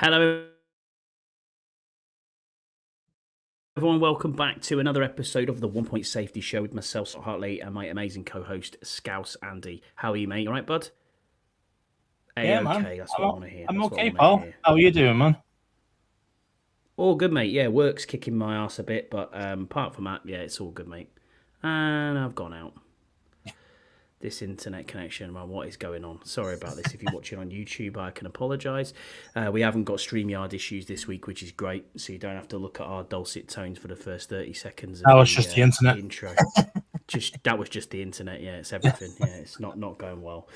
Hello, everyone. Welcome back to another episode of the 1 Point Safety Show with myself, Scott Hartley, and my amazing co-host, Scouse Andy. How are you, mate? All right, bud? Yeah, man. A-okay. That's what I want to hear. I'm That's what I okay, want to pal. hear. How are you doing, man? All good, mate. Yeah, work's kicking my ass a bit, but apart from that, yeah, it's all good, mate. And I've gone out. This internet connection, man, what is going on? Sorry about this. If you're watching on YouTube, I can apologise. We haven't got StreamYard issues this week, which is great, so you don't have to look at our dulcet tones for the first 30 seconds of That was just the internet. intro. That was just the internet. Yeah, it's everything. Yeah, it's not going well.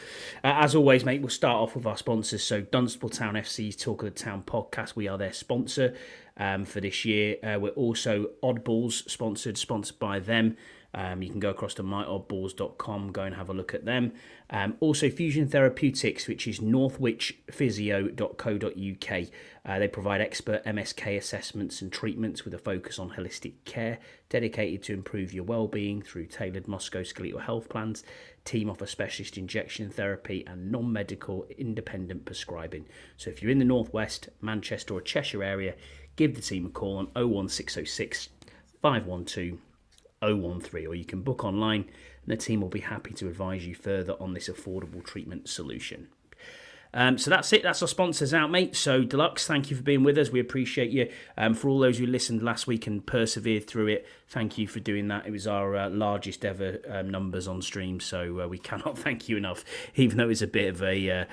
As always, mate, we'll start off with our sponsors. So Dunstable Town FC's Talk of the Town podcast. We are their sponsor for this year. We're also Oddballs sponsored by them. You can go across to myoddballs.com, go and have a look at them. Also, Fusion Therapeutics, which is northwichphysio.co.uk. They provide expert MSK assessments and treatments with a focus on holistic care, dedicated to improve your well-being through tailored musculoskeletal health plans. Team offer specialist injection therapy and non-medical independent prescribing. So if you're in the Northwest, Manchester or Cheshire area, give the team a call on 01606 512 013, or you can book online and the team will be happy to advise you further on this affordable treatment solution. So that's it. That's our sponsors out, mate. So Deluxe, thank you for being with us. We appreciate you. For all those who listened last week and persevered through it, thank you for doing that. It was our largest ever numbers on stream, so we cannot thank you enough, even though it was a bit of an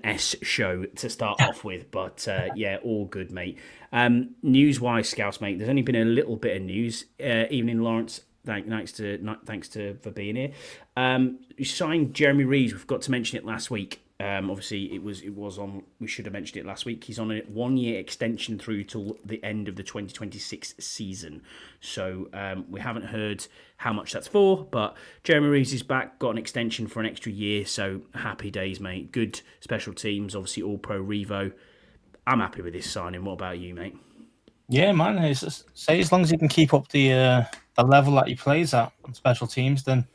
S show to start off with. But yeah, all good, mate. News-wise, Scouts, mate, there's only been a little bit of news. Evening, Lawrence. Thanks for being here. You signed Jeremy Reeves. We've got to mention it last week. Obviously, it was on. We should have mentioned it last week. He's on a 1-year extension through till the end of the 2026 season. So we haven't heard how much that's for, but Jeremy Reeves is back. Got an extension for an extra year. So happy days, mate. Good special teams. Obviously, all pro Revo. I'm happy with this signing. What about you, mate? Yeah, man. Say as long as he can keep up the level that he plays at on special teams, then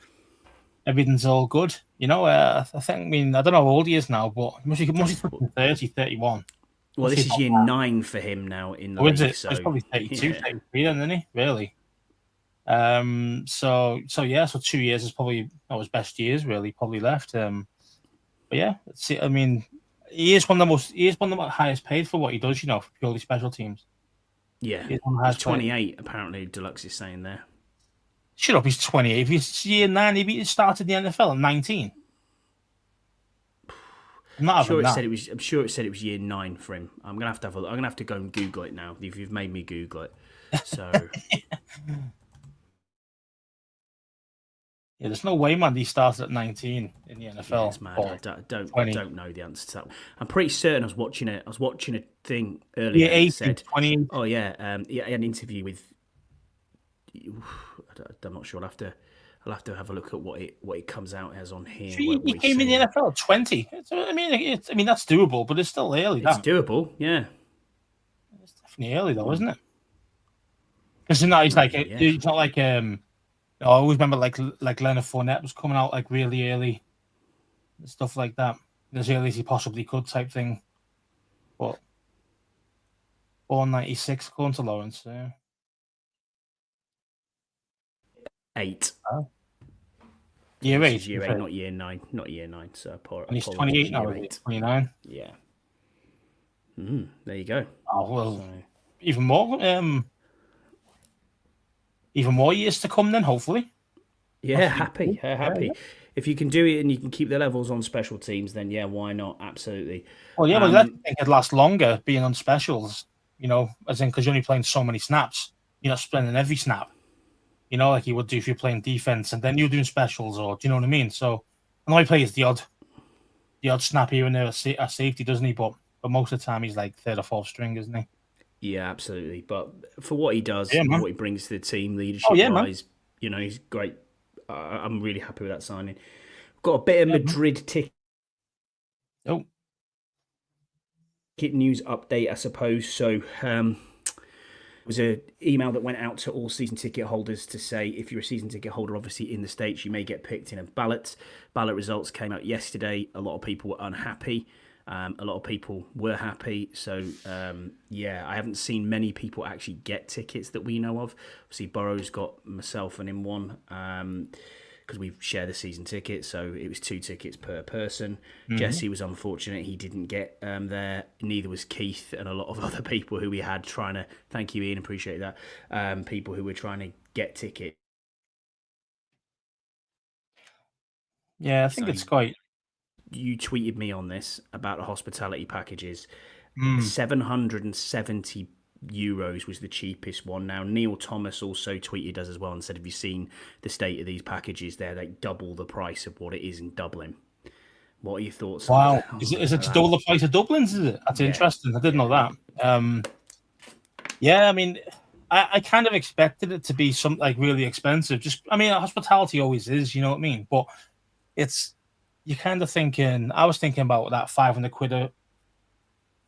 everything's all good. You know, I think. I mean, I don't know how old he is now, but he must be 30, 31. Well, this is year 9 for him now in the league. It? So He's probably 32, yeah. 33 then, isn't he? Really? So 2 years is probably not his best years. Really, probably left. But yeah, I mean, he is one of the highest paid for what he does. You know, for purely special teams. Yeah, he's 28. Apparently, Deluxe is saying there. Shut up, he's 28. If he's year 9, he started the NFL at 19. I'm sure it said it was year 9 for him. I'm gonna have to go and Google it now. If you've made me Google it, so yeah, there's no way, man. He started at 19 in the NFL. Yeah, it's mad. I don't know the answer to that. I'm pretty certain I was watching a thing earlier. Yeah, 20. Oh yeah, an interview with. I'm not sure. I'll have to have a look at what it comes out as on here. He came in the NFL at 20. I mean that's doable, but it's still early. It's doable, yeah. It's definitely early though, isn't it? Because he's not like I always remember like Leonard Fournette was coming out like really early, stuff like that, as early as he possibly could, type thing. But born 96, according to Lawrence. Yeah. 8. Oh. Year 8. Year 8, not year 9. Not year 9. So and he's 28 now. 29. Yeah. There you go. Oh well, even more years to come then, hopefully. Yeah, happy. Yeah. If you can do it and you can keep the levels on special teams, then yeah, why not? Absolutely. Well, yeah, but I think it'd last longer being on specials, you know, as in because you're only playing so many snaps. You're not spending every snap, you know, like you would do if you're playing defense and then you're doing specials, or do you know what I mean? So, I know he plays the odd snap here and there at safety, doesn't he? But most of the time he's like third or fourth string, isn't he? Yeah, absolutely. But for what he does, and what he brings to the team, leadership wise, you know, he's great. I'm really happy with that signing. Got a bit of Madrid ticket news update, I suppose. So it was an email that went out to all season ticket holders to say if you're a season ticket holder, obviously in the States, you may get picked in a ballot. Ballot results came out yesterday. A lot of people were unhappy. A lot of people were happy. So, I haven't seen many people actually get tickets that we know of. Obviously, Burrow's got myself and him one because we share the season ticket. So it was 2 tickets per person. Jesse was unfortunate. He didn't get there. Neither was Keith and a lot of other people who we had trying to, thank you, Ian, appreciate that, people who were trying to get tickets. Yeah, I think it's quite... You tweeted me on this about the hospitality packages. 770 euros was the cheapest one. Now, Neil Thomas also tweeted us as well and said, have you seen the state of these packages? They're like double the price of what it is in Dublin. What are your thoughts? Wow. Is it double the price of Dublin's, is it? That's interesting. I didn't know that. Yeah, I mean, I kind of expected it to be something like really expensive. Hospitality always is, you know what I mean? But you're kind of thinking, I was thinking about that 500 quid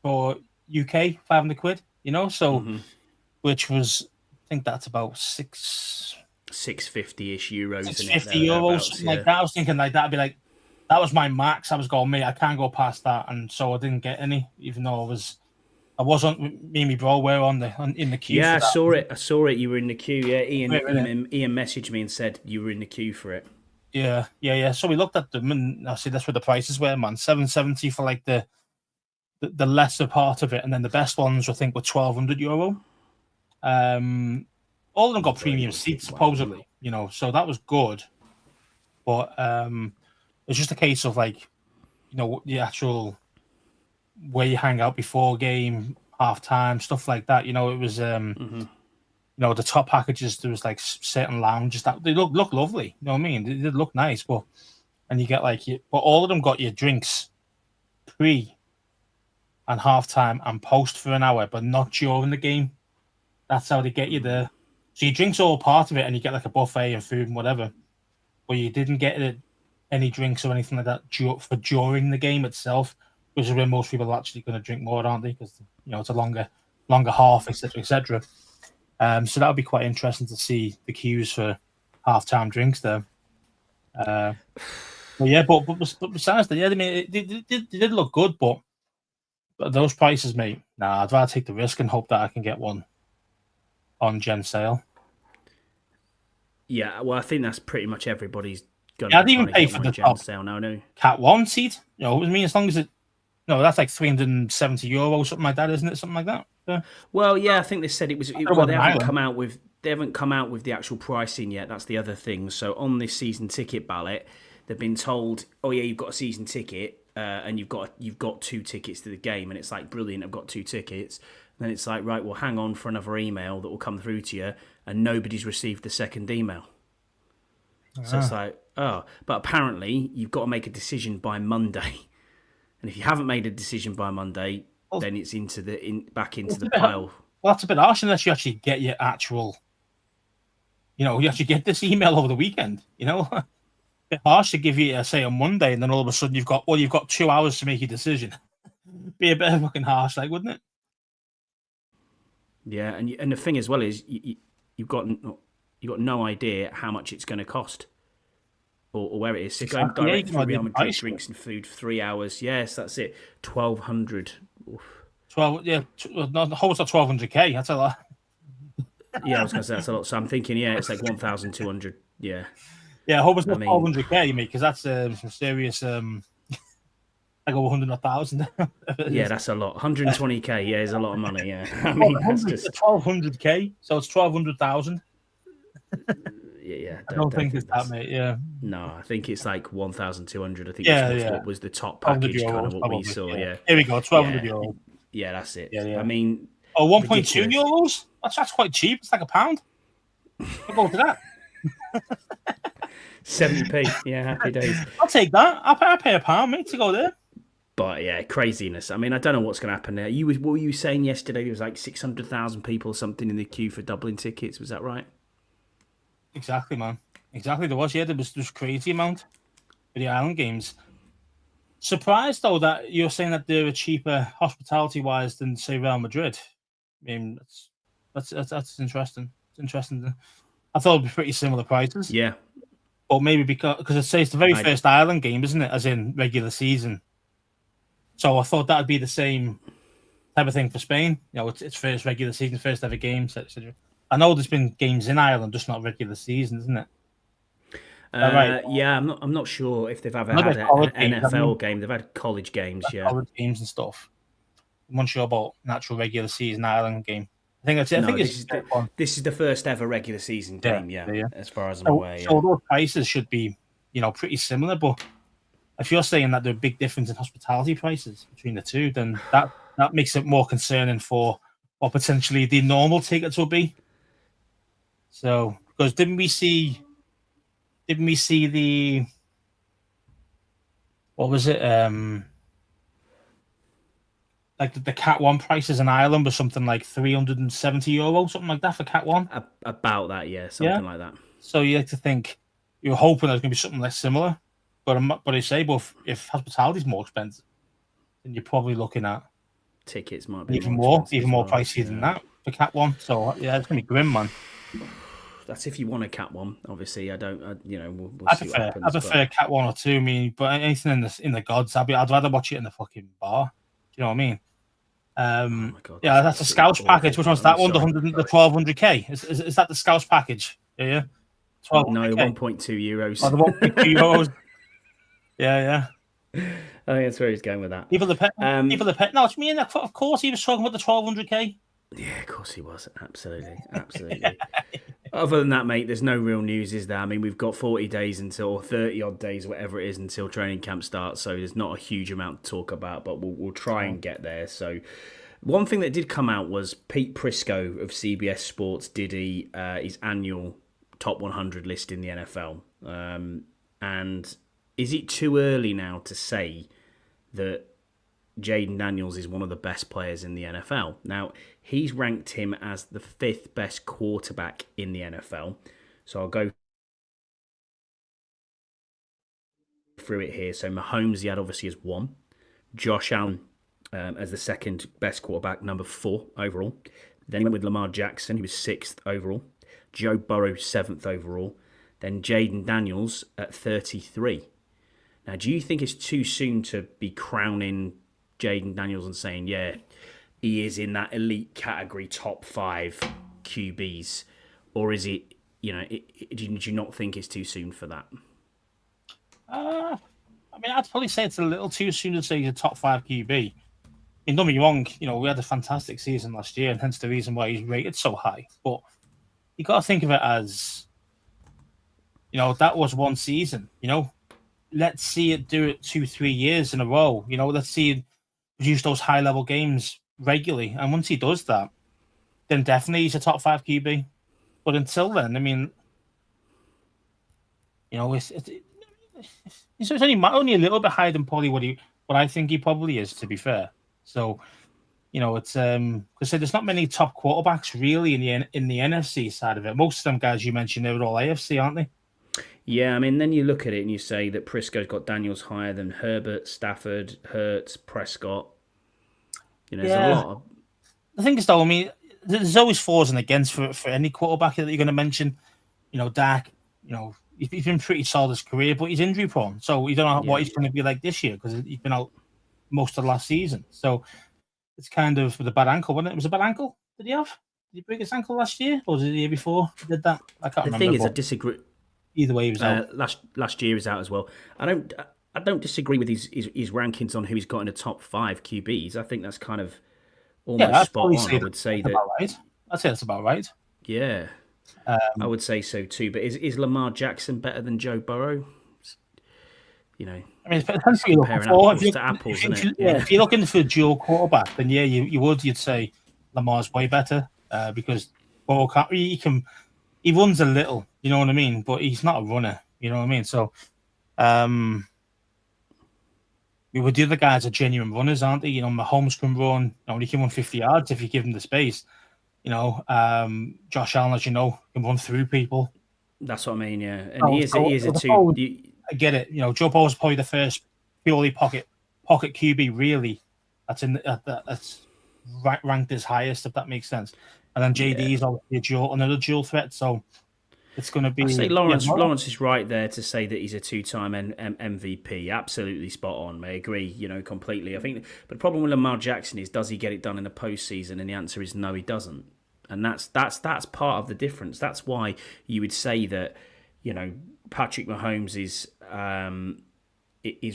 for UK, 500 quid, you know? So, which was, I think that's about 650-ish euros. 650 euros, something like that. I was thinking like that'd be like, that was my max. I was going, mate, I can't go past that. And so I didn't get any, even though I wasn't, me and my bro were in the queue. Yeah, I saw it. You were in the queue. Yeah, Ian messaged me and said you were in the queue for it. Yeah. So we looked at them, and I see that's where the prices were, man. 770 for like the lesser part of it, and then the best ones I think were €1,200. All of them got premium seats, supposedly, you know, so that was good. But it's just a case of like, you know, the actual where you hang out before game, half time, stuff like that. You know, it was you know, the top packages, there was like certain lounges that they look lovely. You know what I mean? They did look nice, but you get like but all of them got your drinks pre and halftime and post for an hour, but not during the game. That's how they get you there. So your drinks are all part of it, and you get like a buffet and food and whatever. But you didn't get any drinks or anything like that for during the game itself, which is where most people are actually going to drink more, aren't they? Because you know it's a longer half, etc., etc. So that would be quite interesting to see the queues for halftime drinks there. But besides that, yeah, I mean, they did look good, but those prices, mate, nah, I'd rather take the risk and hope that I can get one on Gen sale. Yeah, well, I think that's pretty much everybody's going to. I'd even pay for the top sale now. No, Cat 1 seat. You know, I mean, as long as that's like €370, something like that, isn't it? Something like that. Yeah. Well, yeah, I think they said it was. Well, they haven't come out with the actual pricing yet. That's the other thing. So on this season ticket ballot, they've been told, oh yeah, you've got a season ticket, and you've got 2 tickets to the game, and it's like brilliant. I've got 2 tickets. And then it's like, right, well, hang on for another email that will come through to you, and nobody's received the second email. So it's like, oh, but apparently you've got to make a decision by Monday, and if you haven't made a decision by Monday, then it's back into the pile. Well, that's a bit harsh unless you actually get your actual, you actually get this email over the weekend. You know, a bit harsh to give you, say, on Monday, and then all of a sudden you've got 2 hours to make your decision. Be a bit fucking harsh, like, wouldn't it? Yeah, and the thing as well is you've got no idea how much it's going to cost, or where it is. So going direct through Real Madrid, drinks and food for 3 hours. Yes, that's it. 1,200. 12. Yeah, the whole's at 1,200k. That's a lot. Yeah, I was going to say that's a lot. So I'm thinking, yeah, it's like 1,200. Yeah. Yeah, Hobart's not 1,200k, mate, because that's some serious. I go 100,000. Yeah, that's a lot. 120k, yeah, is a lot of money. Yeah, I mean that's just 1,200k, so it's 1,200,000. Yeah, I don't think it's that, mate. Yeah, no, I think it's like 1,200. I think what was the top package, kind of what we saw. Yeah, here we go, 1,200 euros. Yeah, that's it. Yeah. I mean, 1.2 euros. That's quite cheap. It's like £1. I'll go to that. 70p. Yeah, happy days. I'll take that. I'll pay £1, mate, to go there. But yeah, craziness. I mean, I don't know what's going to happen there. What were you saying yesterday? There was like 600,000 people or something in the queue for Dublin tickets. Was that right? Exactly, man. Exactly. There was. Yeah, there was crazy amount for the Island games. Surprised though that you're saying that they're cheaper hospitality-wise than say Real Madrid. I mean, that's interesting. It's interesting. I thought it'd be pretty similar prices. Yeah. But maybe because it says the very first Ireland game, isn't it? As in regular season. So I thought that would be the same type of thing for Spain. You know, it's first regular season, first ever game. I know there's been games in Ireland, just not regular season, isn't it? Right. Yeah, I'm not sure if they've ever I know had there's college an games, I NFL mean, game. They've had college games, yeah. college games and stuff. I'm unsure about an actual regular season Ireland game. I think that's it. I No, think this is the first ever regular season game, yeah. As far as I'm aware. So those prices should be, you know, pretty similar. But if you're saying that there's a big difference in hospitality prices between the two, then that makes it more concerning for what potentially the normal tickets will be. So, because didn't we see the what was it? Like the Cat One prices in Ireland was something like €370, something like that for Cat One. About that, yeah, something like that. So you like to think you're hoping there's going to be something less similar, but I say, but if hospitality is more expensive, then you're probably looking at tickets might be even more pricey than that for Cat One. So yeah, it's going to be grim, man. That's if you want a Cat One. Obviously, I don't. We'll I see prefer, what happens. I prefer Cat One or Two. I mean, but anything in the gods, I'd rather watch it in the fucking bar. Do you know what I mean? Oh my God, yeah, that's a Scouse package. Which one's that one? The 1200K. Is that the Scouse package? Yeah. 12. No, 1.2 euros. Oh, the 1.2 euros. Yeah. I think that's where he's going with that. People the pet. No, it's me. Of course, he was talking about the 1200K. Yeah, of course he was. Absolutely. Other than that, mate, there's no real news, is there? I mean, we've got 40 days or 30 odd days, whatever it is, until training camp starts. So there's not a huge amount to talk about, but we'll try and get there. So one thing that did come out was Pete Prisco of CBS Sports did his annual top 100 list in the NFL. And is it too early now to say that Jayden Daniels is one of the best players in the NFL? Now, he's ranked him as the 5th best quarterback in the NFL. So I'll go through it here. So Mahomes, he had obviously as 1. Josh Allen as the 2nd best quarterback, number 4 overall. Then he went with Lamar Jackson, who was 6th overall. Joe Burrow, 7th overall. Then Jayden Daniels at 33. Now, do you think it's too soon to be crowning Jayden Daniels and saying, yeah, he is in that elite category, top 5 QBs? Or is it, do you not think it's too soon for that? I mean, I'd probably say it's a little too soon to say he's a top 5 QB. I mean, don't be wrong, we had a fantastic season last year, and hence the reason why he's rated so high. But you got to think of it as, that was one season, Let's see it do it 2-3 years in a row. Let's see it produce those high-level games regularly. And once he does that, then definitely he's a top 5 QB. But until then, I mean, it's only a little bit higher than probably what I think he probably is, to be fair. So, it's because there's not many top quarterbacks really in the NFC side of it. Most of them guys you mentioned, they're all AFC, aren't they? Yeah, I mean, then you look at it and you say that Prisco's got Daniels higher than Herbert, Stafford, Hurts, Prescott. There's a lot of... The thing is, though, I mean, there's always flaws and against for any quarterback that you're going to mention. Dak, he's been pretty solid his career, but he's injury prone. So you don't know what he's going to be like this year because he's been out most of the last season. So it's kind of with a bad ankle, wasn't it? It was a bad ankle. Did he have? Did he break his ankle last year? Or was it the year before he did that? I can't remember. The thing is, I disagree. Either way, he was out. Last year he was out as well. I don't disagree with his rankings on who he's got in the top 5 QBs. I think that's kind of almost spot on. I would say that. Right. I'd say that's about right. Yeah, I would say so too. But is Lamar Jackson better than Joe Burrow? I mean, it's potentially comparing apples to apples, isn't it? If you're looking for a dual quarterback, then you'd say Lamar's way better because Burrow he runs a little, you know what I mean? But he's not a runner, you know what I mean? So, with the other guys are genuine runners, aren't they? Mahomes can run, he can run 50 yards if you give him the space. Josh Allen, as you know, can run through people. That's what I mean, yeah. And he is a two. I get it. Joe Burrow is probably the first purely pocket QB, really. That's ranked as highest, if that makes sense. And then JD is obviously another dual threat. So it's going to be. I say Lawrence. Yeah, Lawrence is right there to say that he's a two-time MVP. Absolutely spot on. I agree. Completely. I think, but the problem with Lamar Jackson is, does he get it done in the postseason? And the answer is no, he doesn't. And that's part of the difference. That's why you would say that, Patrick Mahomes is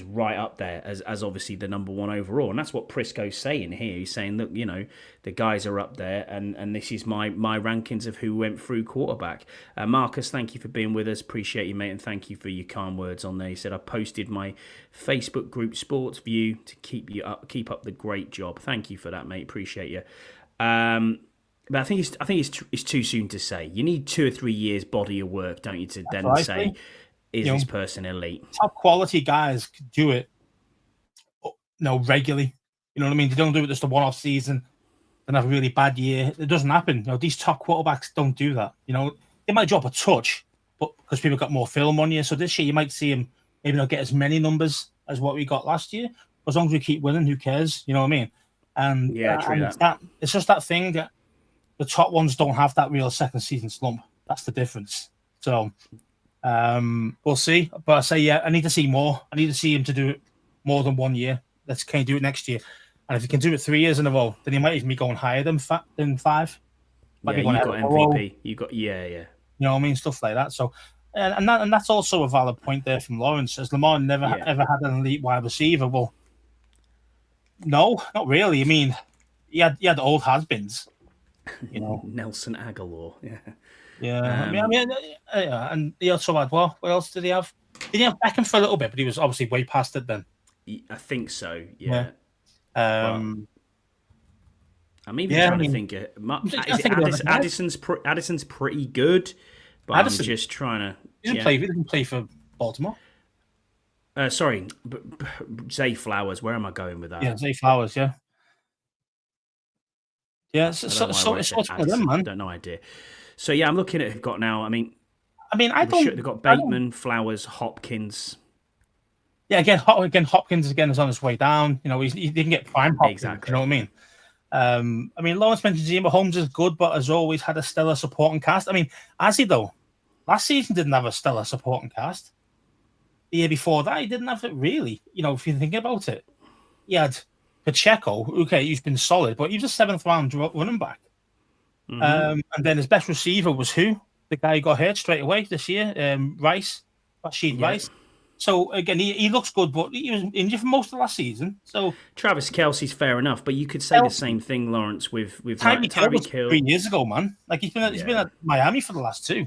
right up there as obviously the number one overall. And that's what Prisco's saying here. He's saying, look, the guys are up there, and this is my rankings of who went through quarterback. Marcus, thank you for being with us. Appreciate you, mate, and thank you for your kind words on there. He said, I posted my Facebook group Sports View to keep up the great job. Thank you for that, mate. Appreciate you. But I think it's too soon to say. You need 2 or 3 years body of work, don't you, to then say, is this person elite? Top quality guys do it, regularly. You know what I mean? They don't do it just a one-off season, then have a really bad year. It doesn't happen. These top quarterbacks don't do that. They might drop a touch, but because people got more film on you. So this year you might see him maybe not get as many numbers as what we got last year. As long as we keep winning, who cares? You know what I mean? And true. It's just that thing that the top ones don't have that real second season slump. That's the difference. So we'll see. But I say, I need to see more. I need to see him to do it more than 1 year. Can he do it next year? And if he can do it 3 years in a row, then he might even be going higher than 5. You got MVP. You got You know what I mean? Stuff like that. So, and that's also a valid point there from Lawrence. As Lamar never ever had an elite wide receiver. Well, no, not really. I mean, he had old has-beens. Nelson Aguilar. And he also had what else did he have? Did he have Beckham for a little bit? But he was obviously way past it then. I think so. Yeah. I'm even trying to think. Addison's pretty good, but I'm just trying to. He didn't play for Baltimore. Sorry, Zay Flowers. Where am I going with that? Yeah, Zay Flowers. Yeah. Yeah, it's one of them, man. I don't know idea. So I'm looking at who've got now. They've got Bateman, Flowers, Hopkins. Yeah, again, Hopkins is on his way down. He didn't get prime Hopkins. Exactly. You know what I mean? Lawrence mentioned Mahomes is good, but has always had a stellar supporting cast. Has he though? Last season didn't have a stellar supporting cast. The year before that, he didn't have it really. If you think about it, he had Pacheco, okay, he's been solid, but he was a 7th round running back. Mm-hmm. And then his best receiver was who? The guy who got hurt straight away this year, Rashid Rice. So again, he looks good, but he was injured for most of last season. So Travis Kelce's fair enough, but you could say the same thing, Lawrence, with Tyreek Hill 3 years ago, man. Like he's been at Miami for the last 2.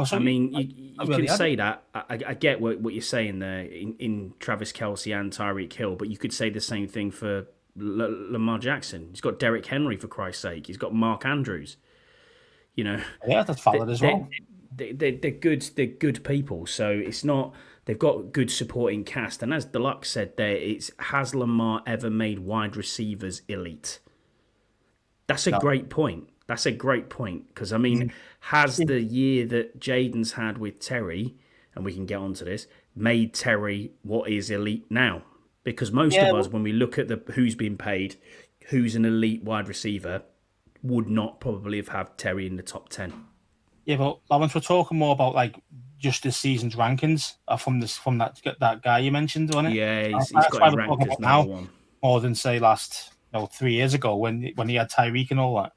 So you can say that. I get what you're saying there in Travis Kelce and Tyreek Hill, but you could say the same thing for Lamar Jackson. He's got Derrick Henry, for Christ's sake. He's got Mark Andrews. Yeah, that's valid as well. They're good people. So it's not. They've got good supporting cast, and as Deluxe said there, has Lamar ever made wide receivers elite? That's a great point. That's a great point because has the year that Jaden's had with Terry, and we can get onto this, made Terry what is elite now? Because most of us, when we look at who's been paid, who's an elite wide receiver, would not probably have had Terry in the top 10. Yeah, but Lawrence, we're talking more about like just this season's rankings from that guy you mentioned, wasn't it? Yeah, he's got his rankings now more than say last 3 years ago when he had Tyreek and all that.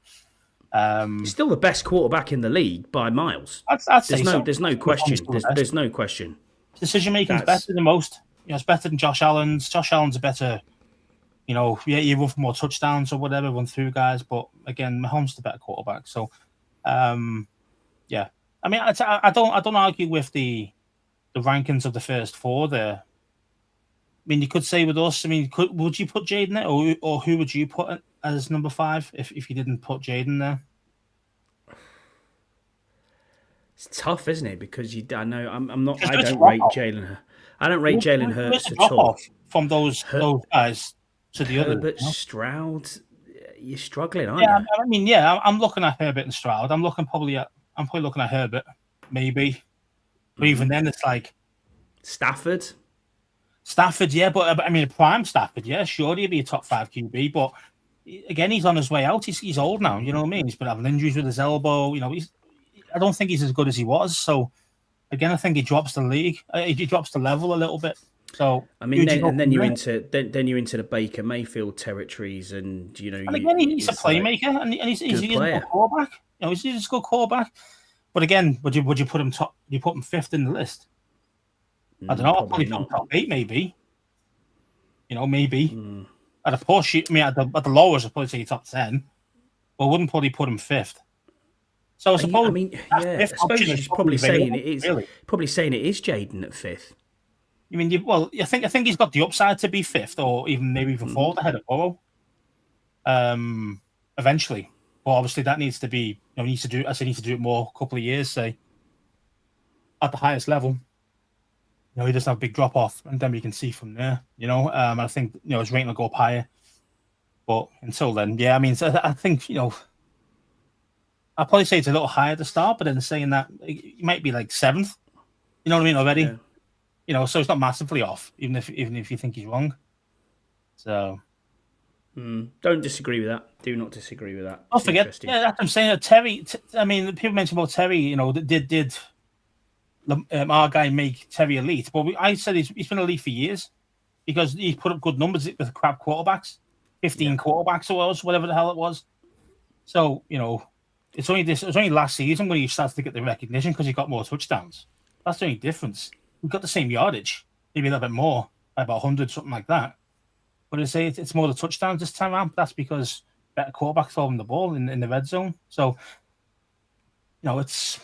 He's still the best quarterback in the league by miles. I'd say there's no question. There's no question. Decision making is better than most. It's better than Josh Allen's. Josh Allen's a better, you run for more touchdowns or whatever, run through guys. But again, Mahomes is the better quarterback. So, yeah. I don't argue with the rankings of the first 4 there. You could say with us. Would you put Jaden there, or who would you put as number 5 if you didn't put Jaden there? It's tough, isn't it? Because I don't rate Jalen. I don't rate Jalen Hurts at all. From those guys to the other. But Stroud, you're struggling, aren't you? Yeah. I'm looking at Herbert and Stroud. I'm probably looking at Herbert, maybe. But even then, it's like Stafford, yeah. But prime Stafford, yeah. Sure, he'd be a top 5 QB, but again, he's on his way out. He's old now. You know what I mean? He's been having injuries with his elbow. I don't think he's as good as he was. So again, I think he drops the league. He drops the level a little bit. So I mean, then you're into the Baker Mayfield territories, and and again, he's a playmaker, and he's a good quarterback. He's a good quarterback. But again, would you put him top? You put him fifth in the list? I don't know. I'll probably put him top 8, maybe. Maybe at a push. I mean, at the lowest, I'd probably say top 10. But I wouldn't probably put him fifth. So I suppose. I mean, I suppose he's probably saying it is. Really. Probably saying it is Jayden at fifth. I mean, I think he's got the upside to be fifth, or even maybe even fourth ahead of Burrow. Eventually, but obviously that needs to be. He needs to do it more. A couple of years, say, at the highest level. He doesn't have a big drop off, and then we can see from there. I think his rating will go up higher. But until then, yeah, I mean, so I think I'll probably say it's a little higher at the start, but then saying that it might be like seventh. You know what I mean already. Yeah. So it's not massively off, even if you think he's wrong. So, don't disagree with that. Do not disagree with that. I'll forget. Yeah, that's what I'm saying. Terry. I mean, people mention about Terry. Did our guy make Terry elite? But I said he's been elite for years because he's put up good numbers with crap quarterbacks, 15 quarterbacks or whatever the hell it was. So it's only last season when he starts to get the recognition because he got more touchdowns. That's the only difference. We got the same yardage, maybe a little bit more, about 100, something like that. But I say it's more the touchdowns this time around. That's because better quarterbacks throwing the ball in the red zone. So, it's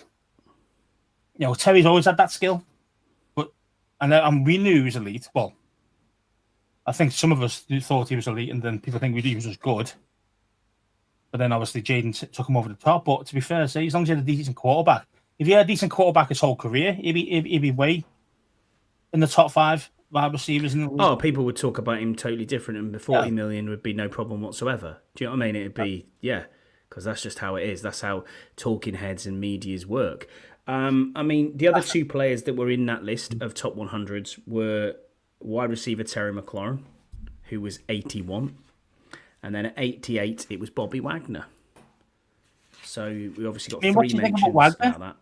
Terry's always had that skill, and we knew he was elite. Well, I think some of us thought he was elite, and then people think we knew he was just good. But then obviously Jayden took him over the top. But to be fair, as long as he had a decent quarterback, if he had a decent quarterback his whole career, he'd be way in the top 5 wide receivers in the league. Oh, people would talk about him totally different, and the 40 million would be no problem whatsoever. Do you know what I mean? It'd be because that's just how it is. That's how talking heads and medias work. I mean, the other 2 players that were in that list of top 100s were wide receiver Terry McLaurin, who was 81, and then at 88 it was Bobby Wagner. So we obviously got 3 mentions about that.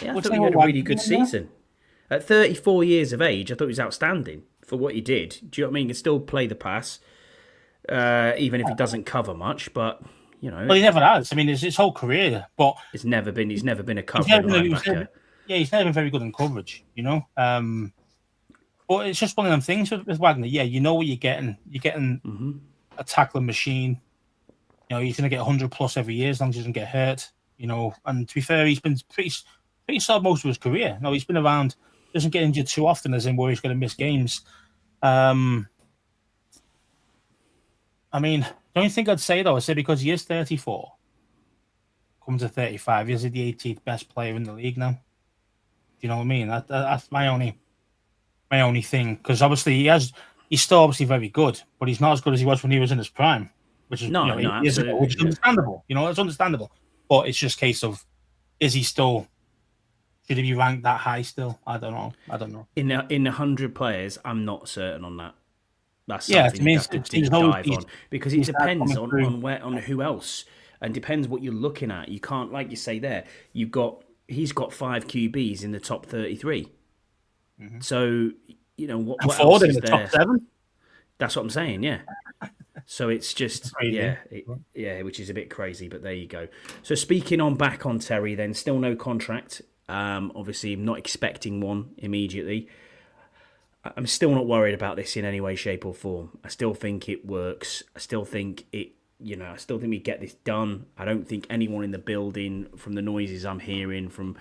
Yeah, I thought he had a really good season. At 34 years of age, I thought he was outstanding for what he did. Do you know what I mean? He can still play the pass, even if he doesn't cover much. But well, he never has. I mean, his whole career, but he's never been a covering linebacker. He's never been very good in coverage. But it's just one of them things with Wagner. Yeah, you know what you're getting. You're getting a tackling machine. He's going to get 100 plus every year as long as he doesn't get hurt. And to be fair, he's been pretty solid most of his career. He's been around. Doesn't get injured too often, as in where he's going to miss games. I mean, the only thing I'd say though, because he is 34, coming to 35, is he the 18th best player in the league now? Do you know what I mean? That's my only thing, because obviously he's still obviously very good, but he's not as good as he was when he was in his prime, which is absolutely, which is understandable. It's understandable, but it's just a case of is he still. Should he be ranked that high still? I don't know. In 100 players, I'm not certain on that. That's something you have to deep dive on because it depends on who else and depends what you're looking at. You can't, like you say there, he's got 5 QBs in the top 33. Mm-hmm. So what else is there? Top 7? That's what I'm saying. Yeah. So it's just which is a bit crazy, but there you go. So speaking back on Terry, then still no contract. Obviously, I'm not expecting one immediately. I'm still not worried about this in any way, shape, or form. I still think it works. I still think I still think we get this done. I don't think anyone in the building, from the noises I'm hearing from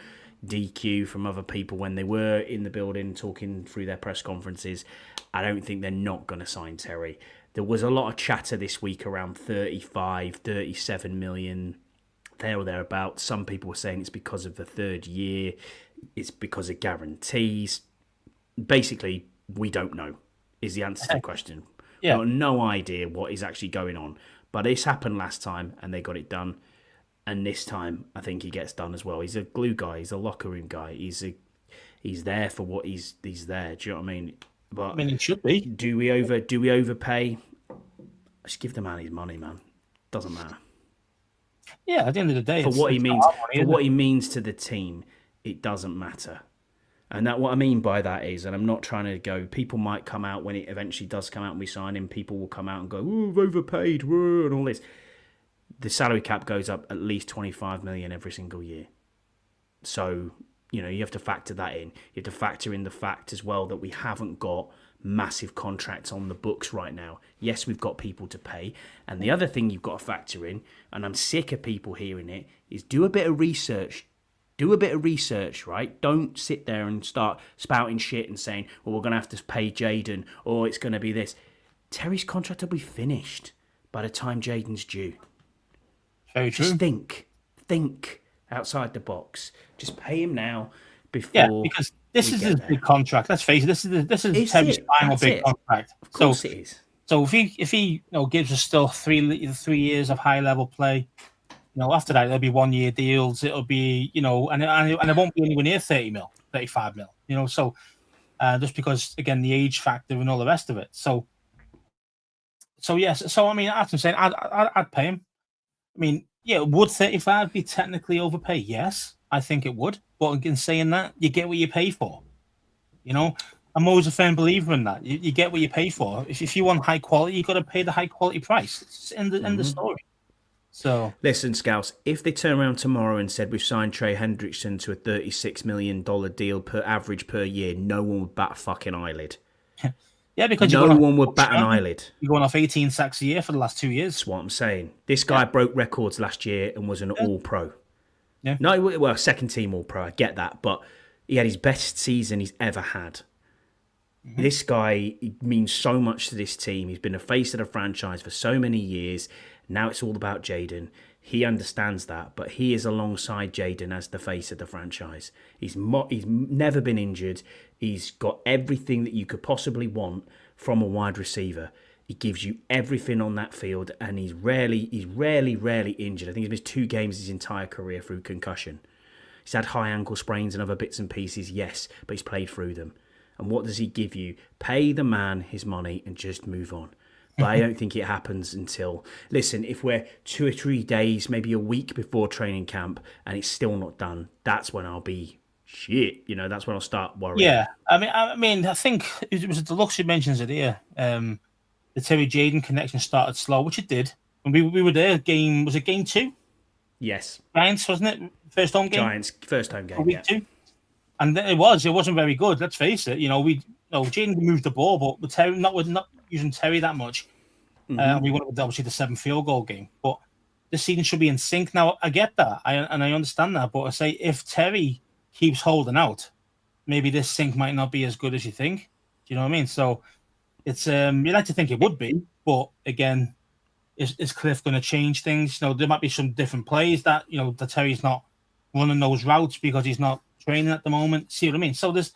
DQ, from other people when they were in the building talking through their press conferences, I don't think they're not going to sign Terry. There was a lot of chatter this week around 35, 37 million. There or thereabouts. Some people were saying it's because of the 3rd year. It's because of guarantees. Basically, we don't know, is the answer to the question. Yeah. We've got no idea what is actually going on. But this happened last time, and they got it done. And this time, I think he gets done as well. He's a glue guy. He's a locker room guy. He's there for what he's there. Do you know what I mean? But he should be. Do we overpay? Just give the man his money, man. Doesn't matter. Yeah, at the end of the day, For what he it's not means, our money, for is what it? he means to the team, it doesn't matter. And that what I mean by that is, and I'm not trying to go. People might come out when it eventually does come out and we sign him. People will come out and go, "Oh, we've overpaid," and all this. The salary cap goes up at least 25 million every single year. So you have to factor that in. You have to factor in the fact as well that we haven't got massive contracts on the books right now. Yes, we've got people to pay. And the other thing you've got to factor in, and I'm sick of people hearing it, is do a bit of research. Do a bit of research, right? Don't sit there and start spouting shit and saying, well, we're going to have to pay Jaden or it's going to be this. Terry's contract will be finished by the time Jaden's due. Very true. Just think outside the box. Just pay him now before. Yeah, because this is his big contract. Let's face it. This is Terry's final big contract. Of course it is. So if he gives us still 3 years of high level play, after that there'll be 1 year deals. It'll be and it won't be anywhere near 30 mil, 35 mil. So just because again the age factor and all the rest of it. So yes. So I mean, I'm saying I'd pay him. I mean, yeah, would 35 be technically overpay? Yes, I think it would. But in saying that, you get what you pay for. I'm always a firm believer in that. You get what you pay for. If you want high quality, you got to pay the high quality price. It's in the story. So listen, Scouts, if they turn around tomorrow and said we've signed Trey Hendrickson to a $36 million deal per average per year, no one would bat a fucking eyelid. Yeah, because no one would bat an eyelid. You're going off 18 sacks a year for the last 2 years. That's what I'm saying. This guy broke records last year and was an all-pro. Yeah. No, well, second team all-pro, I get that, but he had his best season he's ever had. Mm-hmm. This guy means so much to this team. He's been a face of the franchise for so many years. Now it's all about Jaden. He understands that, but he is alongside Jaden as the face of the franchise. He's never been injured. He's got everything that you could possibly want from a wide receiver. He gives you everything on that field, and he's rarely injured. I think he's missed 2 games his entire career through concussion. He's had high ankle sprains and other bits and pieces, yes, but he's played through them. And what does he give you? Pay the man his money and just move on. But I don't think it happens until... Listen, if we're 2 or 3 days, maybe a week before training camp, and it's still not done, that's when I'll be... Shit, that's when I'll start worrying. Yeah, I mean, I think it was Deluxe who mentions it here. The Terry Jaden connection started slow, which it did. When we were there, was it game 2? Yes. Giants, wasn't it? First home game? Giants, first home game, week 2. And it wasn't very good, let's face it. Jaden moved the ball, but with Terry, not using Terry that much. Mm-hmm. We wanted obviously the 7 field goal game. But this season should be in sync. Now, I get that, I understand that, but I say if Terry keeps holding out, maybe this sync might not be as good as you think. Do you know what I mean? So it's you'd like to think it would be, but again, is Cliff going to change things? There might be some different plays that that Terry's not running those routes because he's not training at the moment. See what I mean? So there's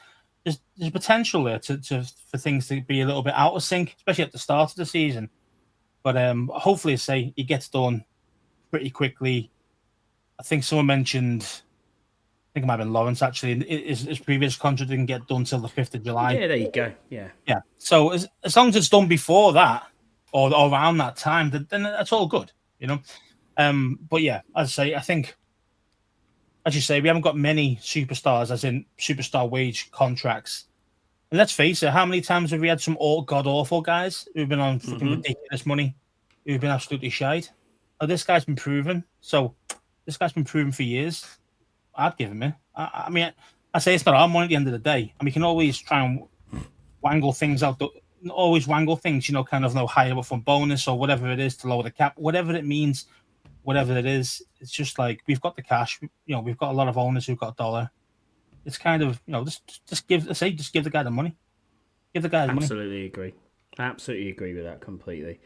potential there for things to be a little bit out of sync, especially at the start of the season. But hopefully, say it gets done pretty quickly. I think someone mentioned. I think it might have been Lawrence, actually. His previous contract didn't get done till the 5th of July. Yeah, there you go. Yeah. Yeah. So as long as it's done before that or around that time, then that's all good, But yeah, as I say, I think, as you say, we haven't got many superstars, as in superstar wage contracts. And let's face it, how many times have we had some god-awful guys who've been on fucking ridiculous money, who've been absolutely shite? Oh, this guy's been proven. So this guy's been proven for years. I'd give him it. I mean, I say it's not our money at the end of the day. And we can always try and wangle things out. Always wangle things, kind of higher up from bonus or whatever it is to lower the cap, whatever it means, whatever it is. It's just like we've got the cash. We've got a lot of owners who've got dollar. It's kind of just give the guy the money. Give the guy the money. Absolutely agree. Absolutely agree with that completely.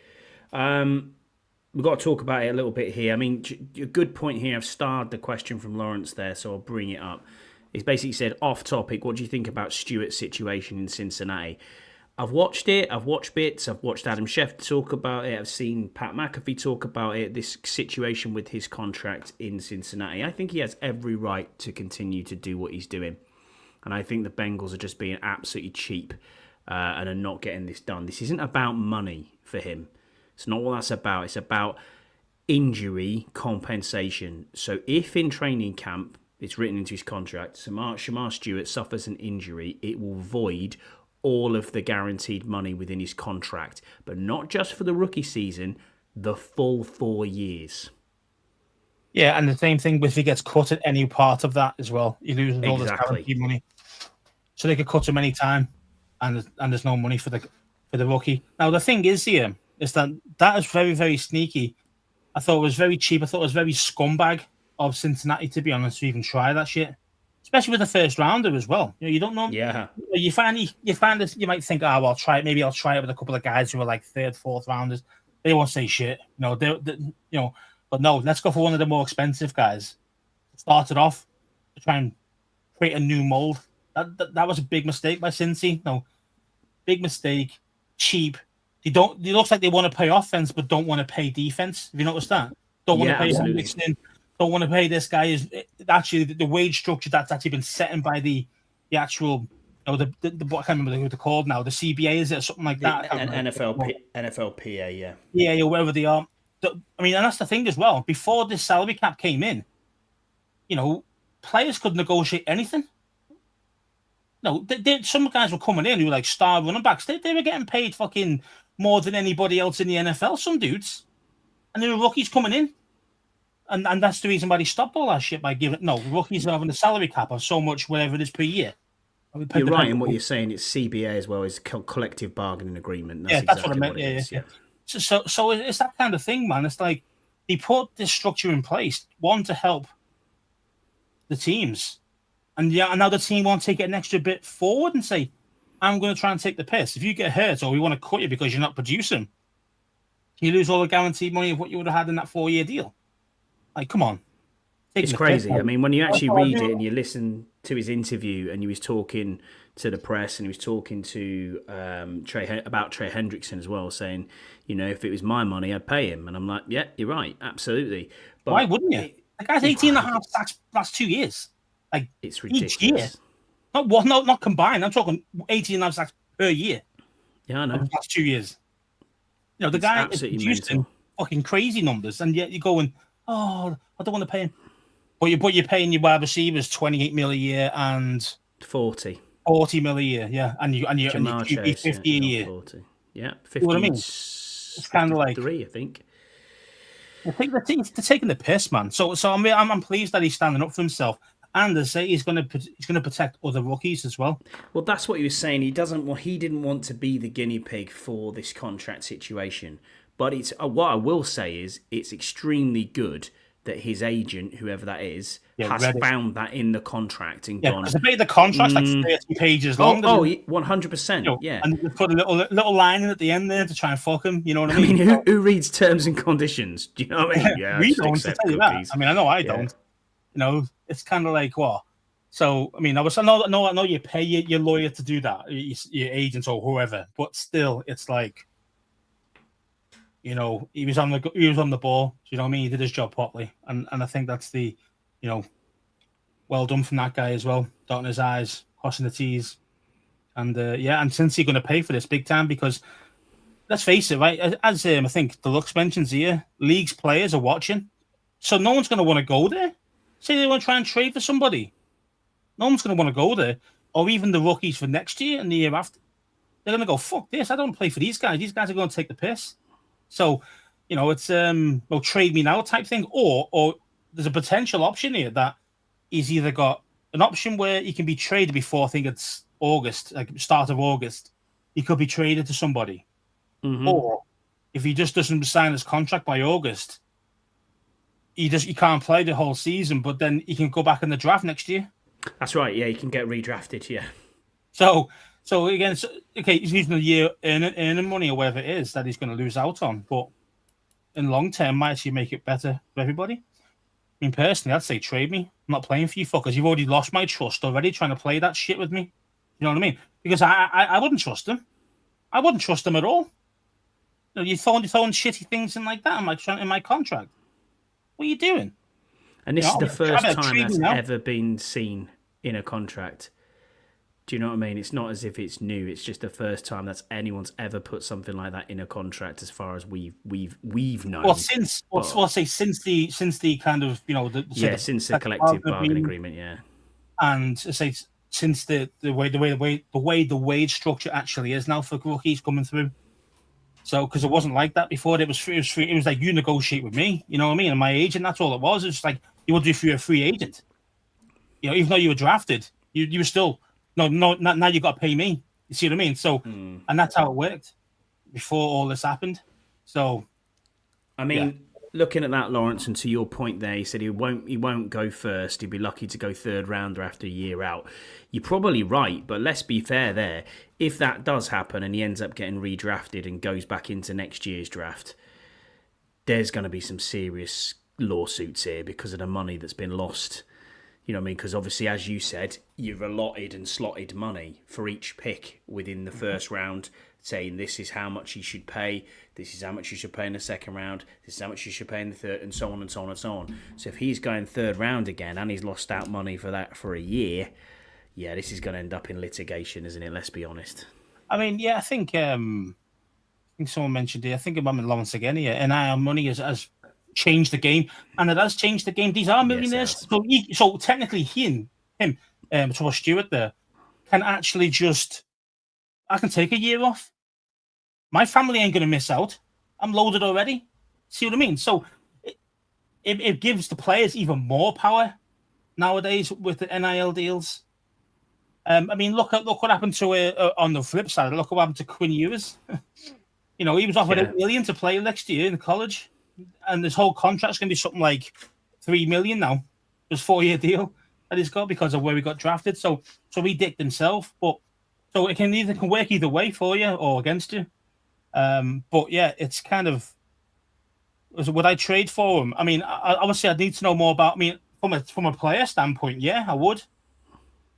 We've got to talk about it a little bit here. I mean, a good point here. I've starred the question from Lawrence there, so I'll bring it up. He's basically said, off topic, what do you think about Stewart's situation in Cincinnati? I've watched it. I've watched bits. I've watched Adam Schefter talk about it. I've seen Pat McAfee talk about it, this situation with his contract in Cincinnati. I think he has every right to continue to do what he's doing. And I think the Bengals are just being absolutely cheap and are not getting this done. This isn't about money for him. It's not what that's about. It's about injury compensation. So if in training camp it's written into his contract, Shamar Stewart suffers an injury, it will void all of the guaranteed money within his contract, but not just for the rookie season, the full 4 years. Yeah, and the same thing if he gets cut at any part of that as well, he loses all this guaranteed money. So they could cut him any time, and there's no money for the rookie. Now the thing is here is that is very, very sneaky. I thought it was very cheap. I thought it was very scumbag of Cincinnati, to be honest, to even try that shit, especially with the first rounder as well. You don't know. Yeah. You find this. You might think, oh, well, I'll try it. Maybe I'll try it with a couple of guys who are like third, fourth rounders. They won't say shit. But no, let's go for one of the more expensive guys. Started off to try and create a new mold. That was a big mistake by Cincy. No, big mistake. Cheap. It looks like they want to pay offense, but don't want to pay defense. Have you noticed that? Don't want to pay Hendrickson. Don't want to pay this guy. Is actually the wage structure that's actually been set in by the actual. I can't remember who they're called now. The CBA, is it, or something like that? NFLPA, yeah. Yeah, wherever they are. I mean, and that's the thing as well. Before this salary cap came in, players could negotiate anything. No, some guys were coming in who were like star running backs. They were getting paid fucking more than anybody else in the NFL, some dudes. And there were rookies coming in. And that's the reason why they stopped all that shit by rookies are having a salary cap of so much, whatever it is per year. You're right in what you're saying. It's CBA as well as collective bargaining agreement. That's what I meant. Yeah. So it's that kind of thing, man. It's like they put this structure in place, one, to help the teams. And now the team won't take it an extra bit forward and say, I'm going to try and take the piss. If you get hurt or we want to cut you because you're not producing, you lose all the guaranteed money of what you would have had in that 4-year deal. Like, come on. It's crazy. I mean, when you actually read it and you listen to his interview and he was talking to the press and he was talking to Trey Hendrickson as well, saying, if it was my money, I'd pay him. And I'm like, yeah, you're right. Absolutely. But why wouldn't you? The guy's 18.5 sacks last 2 years. Like, it's ridiculous. Each year. Not combined. I'm talking 18.5 sacks per year. Yeah, I know. The last 2 years. The guy is producing fucking crazy numbers, and yet you're going, oh, I don't want to pay him. But you're paying your wide receivers $28 million a year and $40 million a year, yeah, and you QB 50 a year. 40. Yeah, 50. You know what I mean? It's kind of like 3, I think. I think they're taking the piss, man. So I'm pleased that he's standing up for himself. And they say he's going to protect other rookies as well. Well, that's what he was saying. He didn't want to be the guinea pig for this contract situation. But it's what I will say is it's extremely good that his agent, whoever that is, has found that in the contract and gone. Yeah, the contract's like 30 pages long. 100%. Yeah, and they put a little line in at the end there to try and fuck him. You know what I mean? Who reads terms and conditions? Do you know what I mean? Yeah, we don't. To tell you that. I mean, I know I don't. It's kind of like what. So I mean, I know you pay your lawyer to do that, your agent or whoever, but still, it's like. He was on the ball. You know what I mean? He did his job properly, and I think that's the, well done from that guy as well. Dotting his I's, crossing the T's, and and since he's going to pay for this big time, because let's face it, right? As I think Deluxe mentions here, league's players are watching, so no one's going to want to go there. Say they want to try and trade for somebody, no one's going to want to go there, or even the rookies for next year and the year after. They're going to go, fuck this! I don't want to play for these guys. These guys are going to take the piss. So, it's trade me now type thing, or there's a potential option here that he's either got an option where he can be traded before, I think it's August, like start of August. He could be traded to somebody, or if he just doesn't sign his contract by August, he can't play the whole season. But then he can go back in the draft next year. That's right. Yeah, he can get redrafted. Yeah. So again, he's using a year earning money or whatever it is that he's going to lose out on. But in long term, might actually make it better for everybody. I mean, personally, I'd say trade me. I'm not playing for you fuckers. You've already lost my trust already trying to play that shit with me. You know what I mean? Because I wouldn't trust him. I wouldn't trust him at all. You're throwing shitty things in like that in my contract. What are you doing? And this is the first time that's ever been seen in a contract. Do you know what I mean? It's not as if it's new. It's just the first time that anyone's ever put something like that in a contract, as far as we've known. Well, since the kind of since the collective bargaining agreement, yeah, and say since the way the wage structure actually is now for rookies coming through. So because it wasn't like that before, it was like you negotiate with me, you know what I mean, and my agent. That's all it was. It's like you would do for a free agent. Even though you were drafted, you were still no, now you got to pay me. You see what I mean? So, and that's how it worked before all this happened. So, I mean, looking at that, Lawrence, and to your point there, he said he won't go first. He'd be lucky to go third rounder after a year out. You're probably right, but let's be fair there. If that does happen and he ends up getting redrafted and goes back into next year's draft, there's going to be some serious lawsuits here because of the money that's been lost. You know what I mean? Because obviously, as you said, you've allotted and slotted money for each pick within the first round, saying this is how much you should pay, this is how much you should pay in the second round, this is how much you should pay in the third, and so on and so on and so on. So if he's going third round again and he's lost out money for that for a year, yeah, this is going to end up in litigation, isn't it? Let's be honest. I mean, yeah, I think someone mentioned it. I think about Lawrence again here, and our money has changed the game, and it has changed the game. These are millionaires, so technically, him, Thomas Stewart there, can actually I can take a year off. My family ain't going to miss out. I'm loaded already. See what I mean? So it gives the players even more power nowadays with the NIL deals. I mean, look what happened to on the flip side. Look what happened to Quinn Ewers. He was offered $8 million to play next year in college. And this whole contract's going to be something like $3 million now. This 4-year deal that he's got because of where he got drafted. So he dicked himself. But so it can work either way for you or against you. But yeah, it's kind of, would I trade for him? I mean, obviously I'd need to know more about. I mean, from a player standpoint, yeah, I would.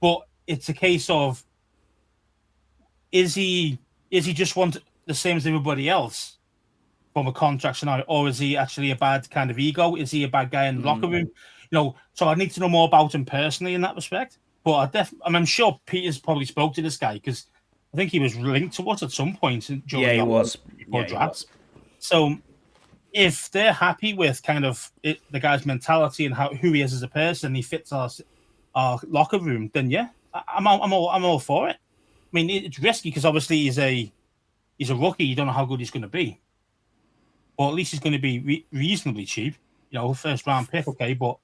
But it's a case of, is he just want the same as everybody else? From a contract scenario, or is he actually a bad kind of ego? Is he a bad guy in the locker room? So I need to know more about him personally in that respect. But I'm sure Peter's probably spoke to this guy because I think he was linked to us at some point. He was. So if they're happy with kind of the guy's mentality and who he is as a person, he fits our locker room, then yeah, I'm all for it. I mean, it's risky because obviously he's a rookie. You don't know how good he's going to be. Or at least he's going to be reasonably cheap, first round pick. Okay, but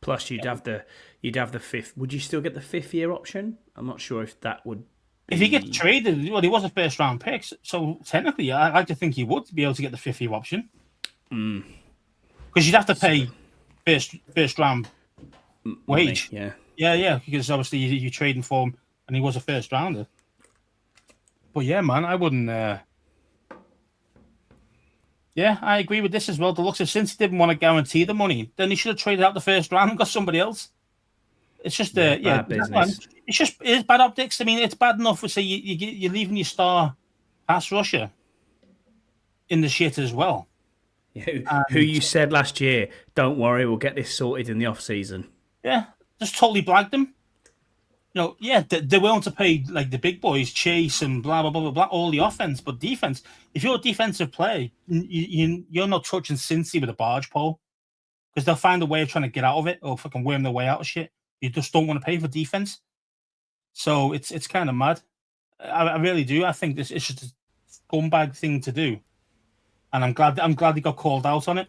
plus you'd have the fifth. Would you still get the 5th-year option? I'm not sure if that would. If he gets traded, well, he was a first round pick, so technically, I like to think he would be able to get the 5th-year option. Because you'd have to pay first round wage. Money, yeah. Because obviously you're trading for him, and he was a first rounder. But yeah, man, I wouldn't. Yeah, I agree with this as well. The looks of since he didn't want to guarantee the money, then he should have traded out the first round and got somebody else. It's just bad business. It's bad optics. I mean, it's bad enough for say you're leaving your star pass rusher in the shit as well. Who you said last year, don't worry, we'll get this sorted in the off season. Yeah, just totally blagged them. They're willing to pay like the big boys, Chase and blah blah blah blah blah, all the offense, but defense. If you're a defensive player, you're not touching Cincy with a barge pole because they'll find a way of trying to get out of it or fucking worm their way out of shit. You just don't want to pay for defense, so it's kind of mad. I really do. I think it's just a scumbag thing to do, and I'm glad he got called out on it.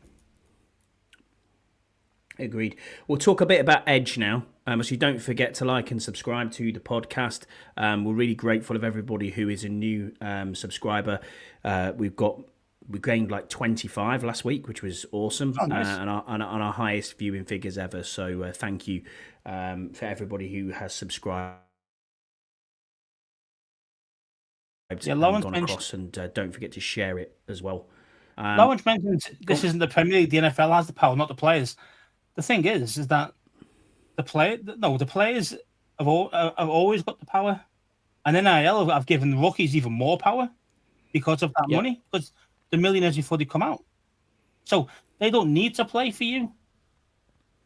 Agreed. We'll talk a bit about Edge now. So don't forget to like and subscribe to the podcast. We're really grateful of everybody who is a new subscriber. We gained like 25 last week, which was awesome. Oh, nice. And our highest viewing figures ever. So thank you for everybody who has subscribed. Lawrence gone across, and don't forget to share it as well. Lawrence mentioned this isn't the Premier League. The NFL has the power, not the players. The thing is that the players have always got the power, and NIL have given the rookies even more power because of that money, because the millionaires before they come out. So they don't need to play for you.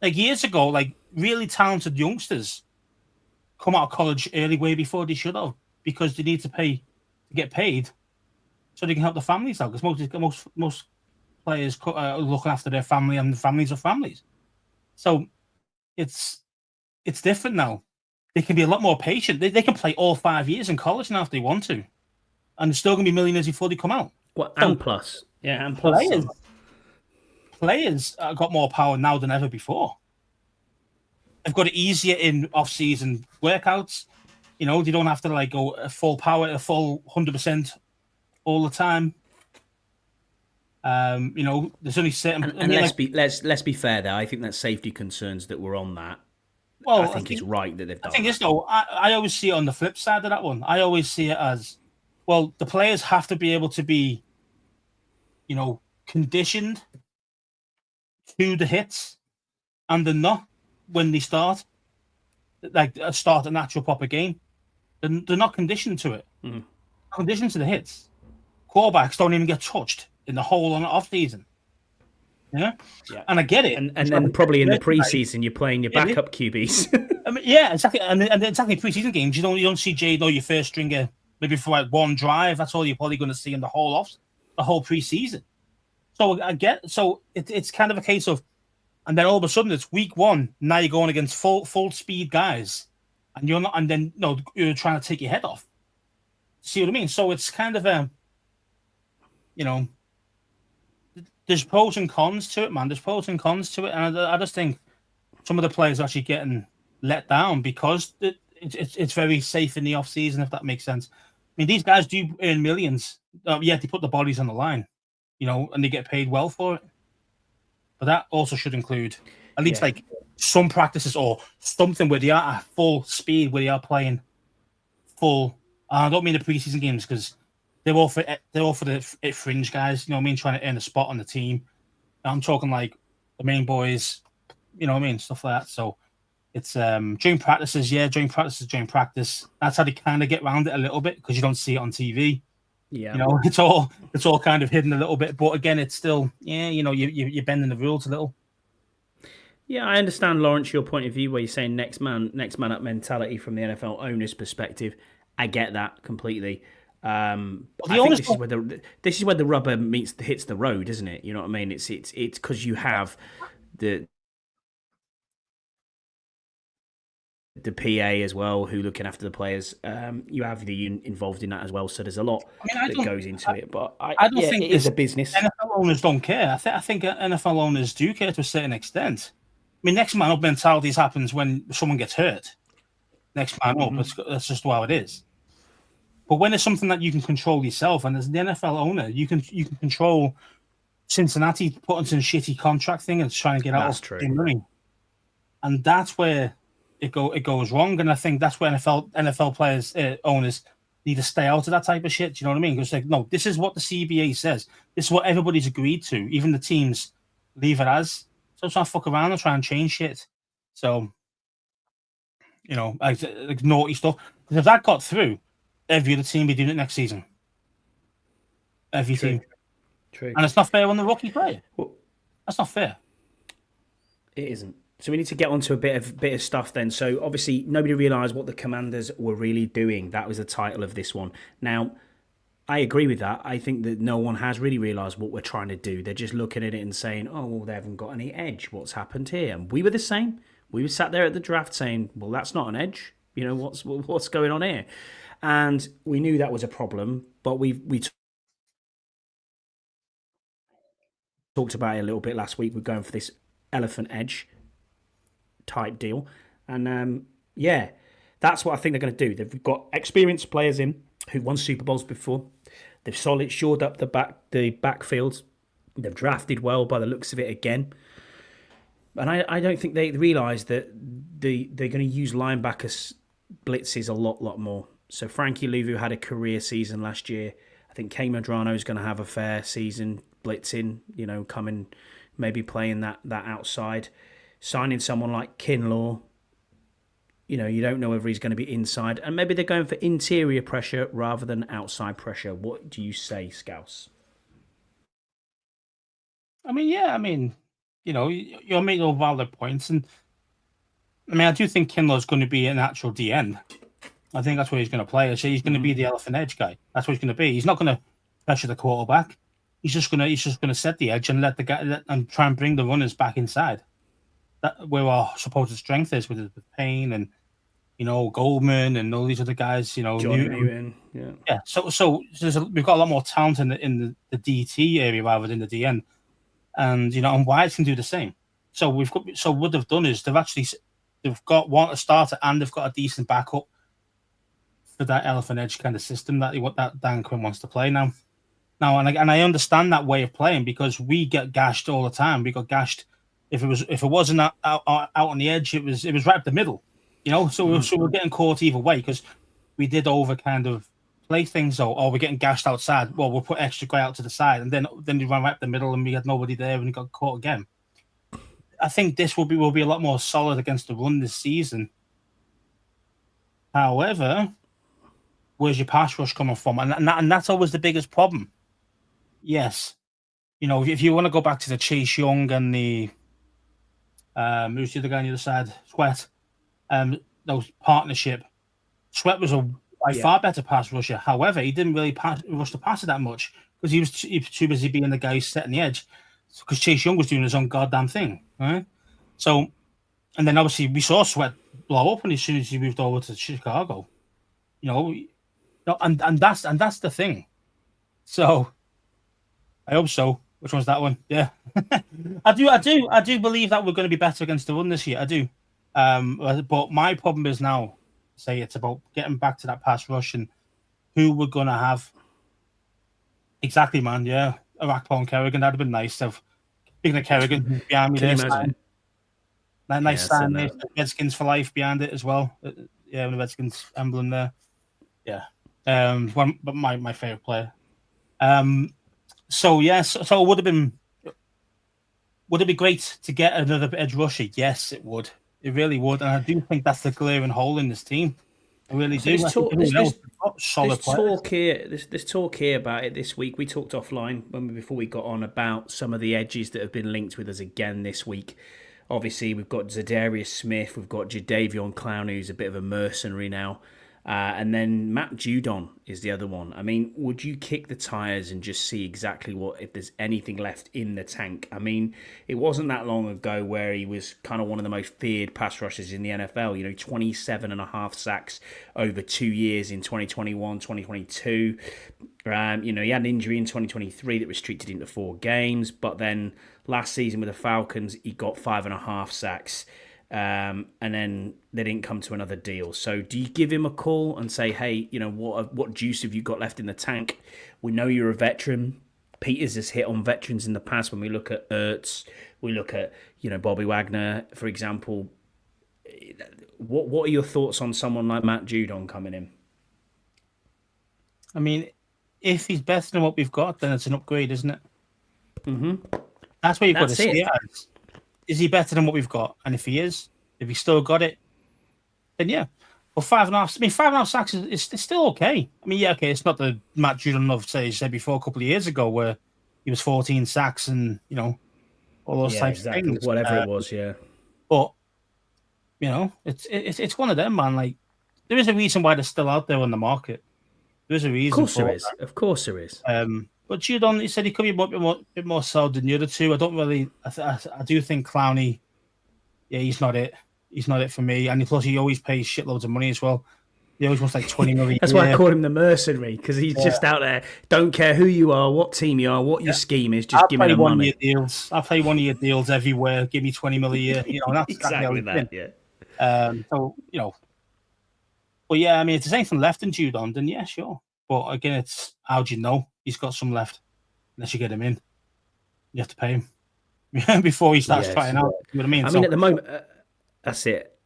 Like years ago, like really talented youngsters come out of college early way before they should have, because they need to get paid so they can help the families out. Because most players look after their family, and the families are families. So it's different now. They can be a lot more patient. They can play all 5 years in college now if they want to, and they're still going to be millionaires before they come out. Well, and plus, yeah, and plus players got more power now than ever before. They've got it easier in off-season workouts. You know, they don't have to like go full power, a full 100% all the time. You know, there's only certain. And let's be fair there. I think that safety concerns that were on that. Well, I think it's right that they've done. I think it's though. I always see it on the flip side of that one. I always see it as, well, the players have to be able to be, you know, conditioned to the hits, and they're not when they start. Like start a natural proper game, they're not conditioned to it. Mm-hmm. Conditioned to the hits. Quarterbacks don't even get touched in the whole on off season. Yeah, and I get it. And then probably in the preseason, you're playing your backup QBs. I mean, yeah, exactly. And exactly preseason games, you don't see Jade or your first stringer maybe for like one drive. That's all you're probably going to see in the whole preseason. So I get. So it's kind of a case of, and then all of a sudden it's week one. Now you're going against full speed guys, and you're not. And then you're trying to take your head off. See what I mean? So it's kind of a, you know. There's pros and cons to it, man. There's pros and cons to it, and I just think some of the players are actually getting let down because it's very safe in the off season, if that makes sense. I mean, these guys do earn millions. They put the bodies on the line, you know, and they get paid well for it. But that also should include at least like some practices or something where they are at full speed, where they are playing full. I don't mean the preseason games because they're all for the fringe guys, you know what I mean, trying to earn a spot on the team. I'm talking like the main boys, you know what I mean, stuff like that. So it's during practice. That's how they kind of get around it a little bit because you don't see it on TV. Yeah, you know, it's all kind of hidden a little bit. But again, it's still you know, you're bending the rules a little. Yeah, I understand, Lawrence, your point of view where you're saying next man up mentality from the NFL owner's perspective. I get that completely. I think this is where the rubber hits the road, isn't it? You know what I mean? It's because you have the PA as well who looking after the players. You have the union involved in that as well, so there's a lot that goes into it. But I don't think it is a business. NFL owners don't care. I think NFL owners do care to a certain extent. I mean, next man up mentality happens when someone gets hurt. Next man up, that's just how it is. But when it's something that you can control yourself, and as the NFL owner, you can control Cincinnati putting some shitty contract thing and trying to get out of money, and that's where it goes wrong. And I think that's where NFL players owners need to stay out of that type of shit. Do you know what I mean? Because like, no, this is what the CBA says. This is what everybody's agreed to. Even the teams leave it as. So it's not fuck around and try and change shit. So, you know, like naughty stuff. Because if that got through, every other team be doing it next season. Every team. True. And it's not fair on the rookie player. Well, that's not fair. It isn't. So we need to get onto a bit of stuff then. So obviously nobody realised what the Commanders were really doing. That was the title of this one. Now, I agree with that. I think that no one has really realised what we're trying to do. They're just looking at it and saying, oh, well, they haven't got any edge. What's happened here? And we were the same. We were sat there at the draft saying, well, that's not an edge. You know, what's going on here? And we knew that was a problem, but we talked about it a little bit last week. We're going for this elephant edge type deal. And that's what I think they're going to do. They've got experienced players in who won Super Bowls before. They've shored up the backfield. They've drafted well by the looks of it again. And I don't think they realise that they're going to use linebackers blitzes a lot more. So Frankie Louvu had a career season last year. I think Kay Medrano is going to have a fair season blitzing, you know, coming, maybe playing that outside. Signing someone like Kinlaw, you know, you don't know whether he's going to be inside. And maybe they're going for interior pressure rather than outside pressure. What do you say, Scouse? I mean, you know, you're making all valid points. And I mean, I do think Kinlaw's going to be an actual D end. I think that's what he's going to play. I say he's going to be the elephant edge guy. That's what he's going to be. He's not going to pressure the quarterback. He's just going to set the edge and let the guy and try and bring the runners back inside. That where our supposed strength is with Payne and Goldman and all these other guys. John Newton. Yeah. So we've got a lot more talent in the DT area rather than the DN, and and Wyatt can do the same. So what they've done is they've got a starter and they've got a decent backup for that elephant edge kind of system that Dan Quinn wants to play now. And I understand that way of playing because we get gashed all the time. We got gashed if it wasn't out on the edge, it was right up the middle, So we're getting caught either way because we did over kind of play things or we're getting gashed outside. Well, we'll put extra guy out to the side and then we ran right up the middle and we had nobody there and we got caught again. I think this will be a lot more solid against the run this season. However, where's your pass rush coming from? And that's always the biggest problem. Yes. If you want to go back to the Chase Young and the who's the other guy on the other side? Sweat. Those partnership. Sweat was a far better pass rusher. However, he didn't really rush the passer that much because he was too busy being the guy who's setting the edge. Because Chase Young was doing his own goddamn thing, right? So, and then obviously we saw Sweat blow up as soon as he moved over to Chicago. And that's the thing. So, I hope so. Which one's that one? Yeah, I do believe that we're going to be better against the run this year. I do, but my problem is now, it's about getting back to that pass rush and who we're going to have. Exactly, man. Yeah, Arakpo and Kerrigan. That'd have been nice. Speaking of Kerrigan, behind me there, nice sign there. Redskins for life behind it as well. Yeah, the Redskins emblem there. Yeah, but my favorite player. So it would it be great to get another edge rusher? Yes, it would. It really would, and I do think that's the glaring hole in this team. I really do. There's talk here about it this week. We talked offline before we got on about some of the edges that have been linked with us again this week. Obviously, we've got Zadarius Smith, we've got Jadeveon Clown, who's a bit of a mercenary now. And then Matt Judon is the other one. I mean, would you kick the tyres and just see exactly if there's anything left in the tank? I mean, it wasn't that long ago where he was kind of one of the most feared pass rushers in the NFL. 27.5 sacks over 2 years in 2021, 2022. He had an injury in 2023 that restricted him to 4 games. But then last season with the Falcons, he got 5.5 sacks. And then they didn't come to another deal. So do you give him a call and say, hey, what juice have you got left in the tank? We know you're a veteran. Peters has hit on veterans in the past when we look at Ertz, we look at, Bobby Wagner, for example. What are your thoughts on someone like Matt Judon coming in? I mean, if he's better than what we've got, then it's an upgrade, isn't it? Mm-hmm. That's what you've got to see it as. Is he better than what we've got? And if he is, if he's still got it, then yeah. But 5.5 sacks is still okay. I mean, yeah, okay, it's not the Matt Judon love said before a couple of years ago where he was 14 sacks and, all those types of things. Whatever it was, yeah. But, it's one of them, man. Like, there is a reason why they're still out there on the market. There's a reason. Of course there is. But Judon, he said he could be a bit more solid than the other two. I don't really. I do think Clowney. Yeah, he's not it. He's not it for me. And plus, he always pays shitloads of money as well. He always wants like 20 million. That's why I call him the mercenary because he's just out there. Don't care who you are, what team you are, what your scheme is. Just give me the money. I'll play one of your deals everywhere. Give me 20 million a year. That's exactly that. Yeah. But yeah, I mean, if there's anything left in Judon, then yeah, sure. But again, it's how do you know he's got some left? Unless you get him in, you have to pay him before he starts trying out. You know what I mean? I mean, at the moment, that's it.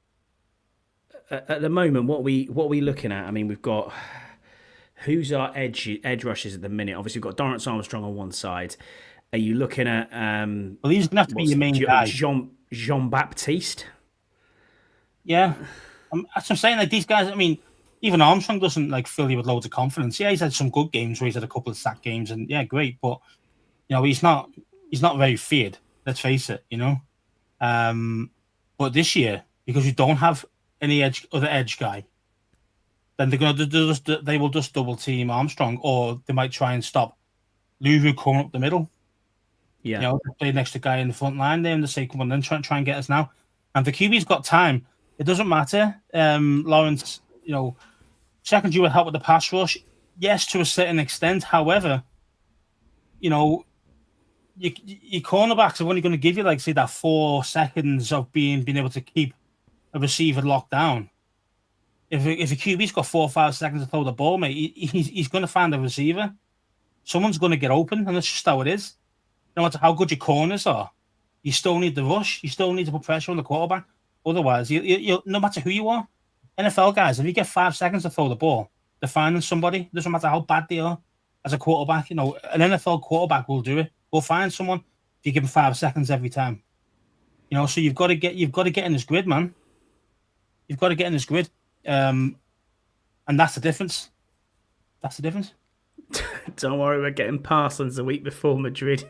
At the moment, what we looking at? I mean, we've got who's our edge rushers at the minute. Obviously, we've got Dorrance Armstrong on one side. Are you looking at? Well, he's gonna have to be your main guy, Jean Baptiste. Yeah, that's what I'm saying. Like these guys, I mean. Even Armstrong doesn't fill you with loads of confidence. Yeah, he's had some good games where he's had a couple of sack games, and yeah, great. But he's not very feared. Let's face it. But this year because you don't have any other edge guy, then they will just double team Armstrong, or they might try and stop Luvu coming up the middle. Yeah. You know, play next to guy in the front line there and say, come on, then try and get us now. And the QB's got time. It doesn't matter. Lawrence, you know, secondary will help with the pass rush. Yes, to a certain extent. However, you know, your cornerbacks are only going to give you, like, say, that 4 seconds of being able to keep a receiver locked down. If a QB's got 4 or 5 seconds to throw the ball, mate, he's going to find a receiver. Someone's going to get open, and that's just how it is. No matter how good your corners are, you still need the rush. You still need to put pressure on the quarterback. Otherwise, you no matter who you are, NFL guys, if you get 5 seconds to throw the ball, they're finding somebody. It doesn't matter how bad they are. As a quarterback, you know, an NFL quarterback will do it. Will find someone if you give him 5 seconds every time. You know, so you've got to get in this grid, man. You've got to get in this grid, and that's the difference. That's the difference. Don't worry, we're getting Parsons the week before Madrid.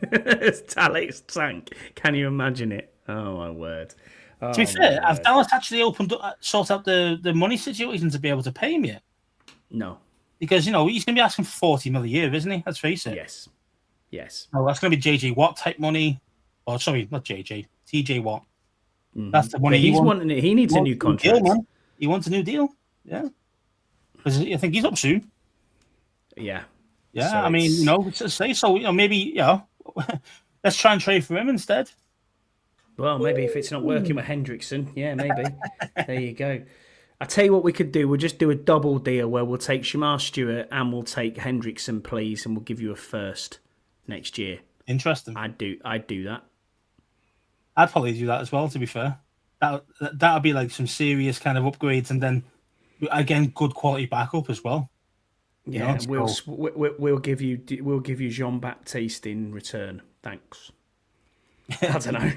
Alex Tank. Can you imagine it? Oh, my word. Oh, to be fair, have Dallas actually sort out the money situation to be able to pay him yet? No. Because, you know, he's going to be asking $40 million a year, isn't he? Let's face it. Yes. Oh, that's going to be JJ Watt type money. Oh, sorry, not JJ. TJ Watt. Mm-hmm. That's the money he's wanting. He needs a new contract. Deal, man. He wants a new deal. Yeah. Because I think he's up soon. Yeah. Yeah, so I mean, you know, say so. You know, maybe, you know, let's try and trade for him instead. Well, maybe if it's not working with Hendrickson, yeah, maybe. There you go. I tell you what we could do. We'll just do a double deal where we'll take Shamar Stewart and we'll take Hendrickson, please, and we'll give you a first next year. Interesting. I'd do that. I'd probably do that as well. To be fair, that'd be like some serious kind of upgrades, and then again, good quality backup as well. Yeah, we'll give you Jean Baptiste in return. Thanks. I don't know.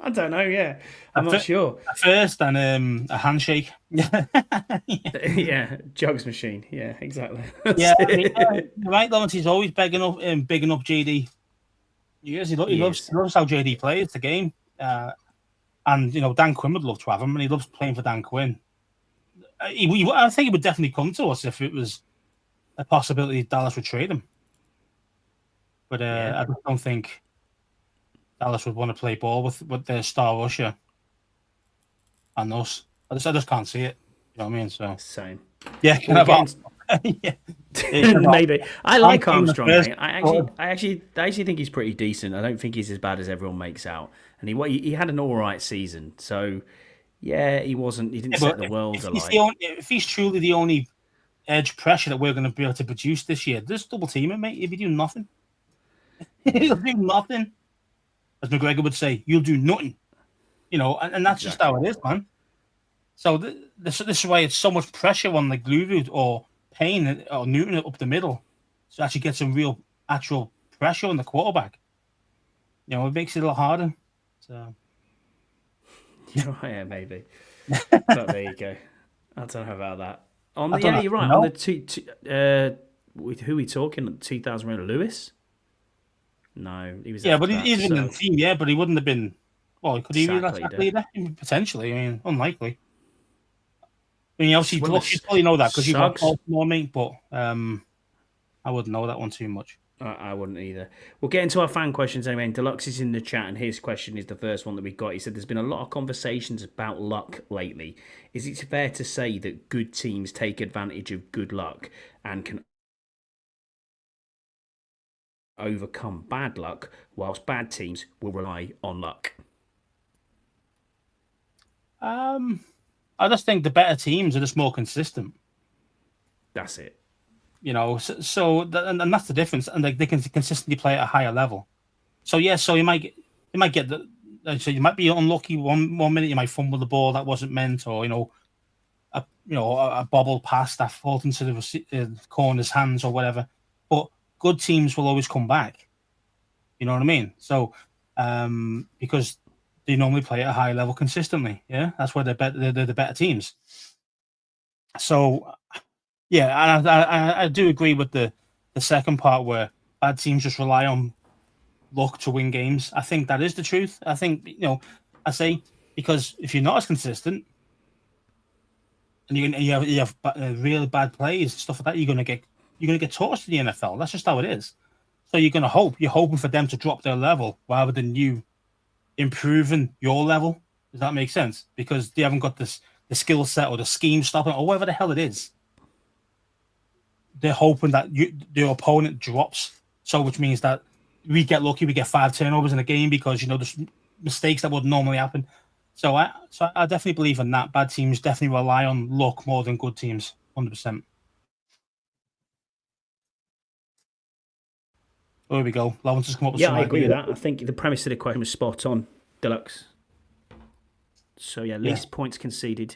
I don't know. Yeah, I'm not sure. First and a handshake. Yeah, jugs machine. Yeah, exactly. Yeah, I mean, right. Lawrence, he's always bigging up JD. He loves how JD plays the game. And you know, Dan Quinn would love to have him, and he loves playing for Dan Quinn. I think he would definitely come to us if it was a possibility Dallas would trade him. But I just don't think Dallas would want to play ball with their star rusher and us. I just can't see it. You know what I mean? So same. Yeah, yeah. Maybe. I like Armstrong. I actually think he's pretty decent. I don't think he's as bad as everyone makes out. And he had an all right season. So yeah, he didn't set the world alight. If he's truly the only edge pressure that we're going to be able to produce this year, just double team him, mate. If you do nothing, he'll do nothing. As McGregor would say, you'll do nothing. You know, and that's just how it is, man. So this is why it's so much pressure on like Luvu or Payne or Newton up the middle to actually get some real actual pressure on the quarterback. You know, it makes it a lot harder. So yeah, maybe. But there you go. I don't know about that. You're right. On the with who are we talking? 2000 Lewis? No, he was. Yeah, but he's in the team. Yeah, but he wouldn't have been. Well, could he be that leader? Potentially. I mean, unlikely. I mean, obviously, you probably know that because you've got more, mate. But I wouldn't know that one too much. I wouldn't either. We'll get into our fan questions anyway. And Deluxe is in the chat, and his question is the first one that we got. He said, "There's been a lot of conversations about luck lately. Is it fair to say that good teams take advantage of good luck and can overcome bad luck, whilst bad teams will rely on luck?" I just think the better teams are just more consistent. That's it. You know, and that's the difference, and they can consistently play at a higher level. So you might get so you might be unlucky one minute, you might fumble the ball that wasn't meant, or a bobble pass that falls into the corner's hands or whatever. But good teams will always come back. You know what I mean? So because they normally play at a high level consistently. Yeah, that's why they're the better teams. So. Yeah, and I do agree with the second part where bad teams just rely on luck to win games. I think that is the truth. I think, I say Because if you're not as consistent and you have really bad plays, stuff like that, you're gonna get torched in the NFL. That's just how it is. So you're hoping for them to drop their level rather than you improving your level. Does that make sense? Because they haven't got the skill set or the scheme stopping or whatever the hell it is. They're hoping that their opponent drops. So which means that we get lucky, we get 5 turnovers in a game because there's mistakes that would normally happen. So I definitely believe in that. Bad teams definitely rely on luck more than good teams, 100%. There we go. Lawrence has come up with some I agree with idea. that. I think the premise of the question was spot on, Deluxe. So least points conceded.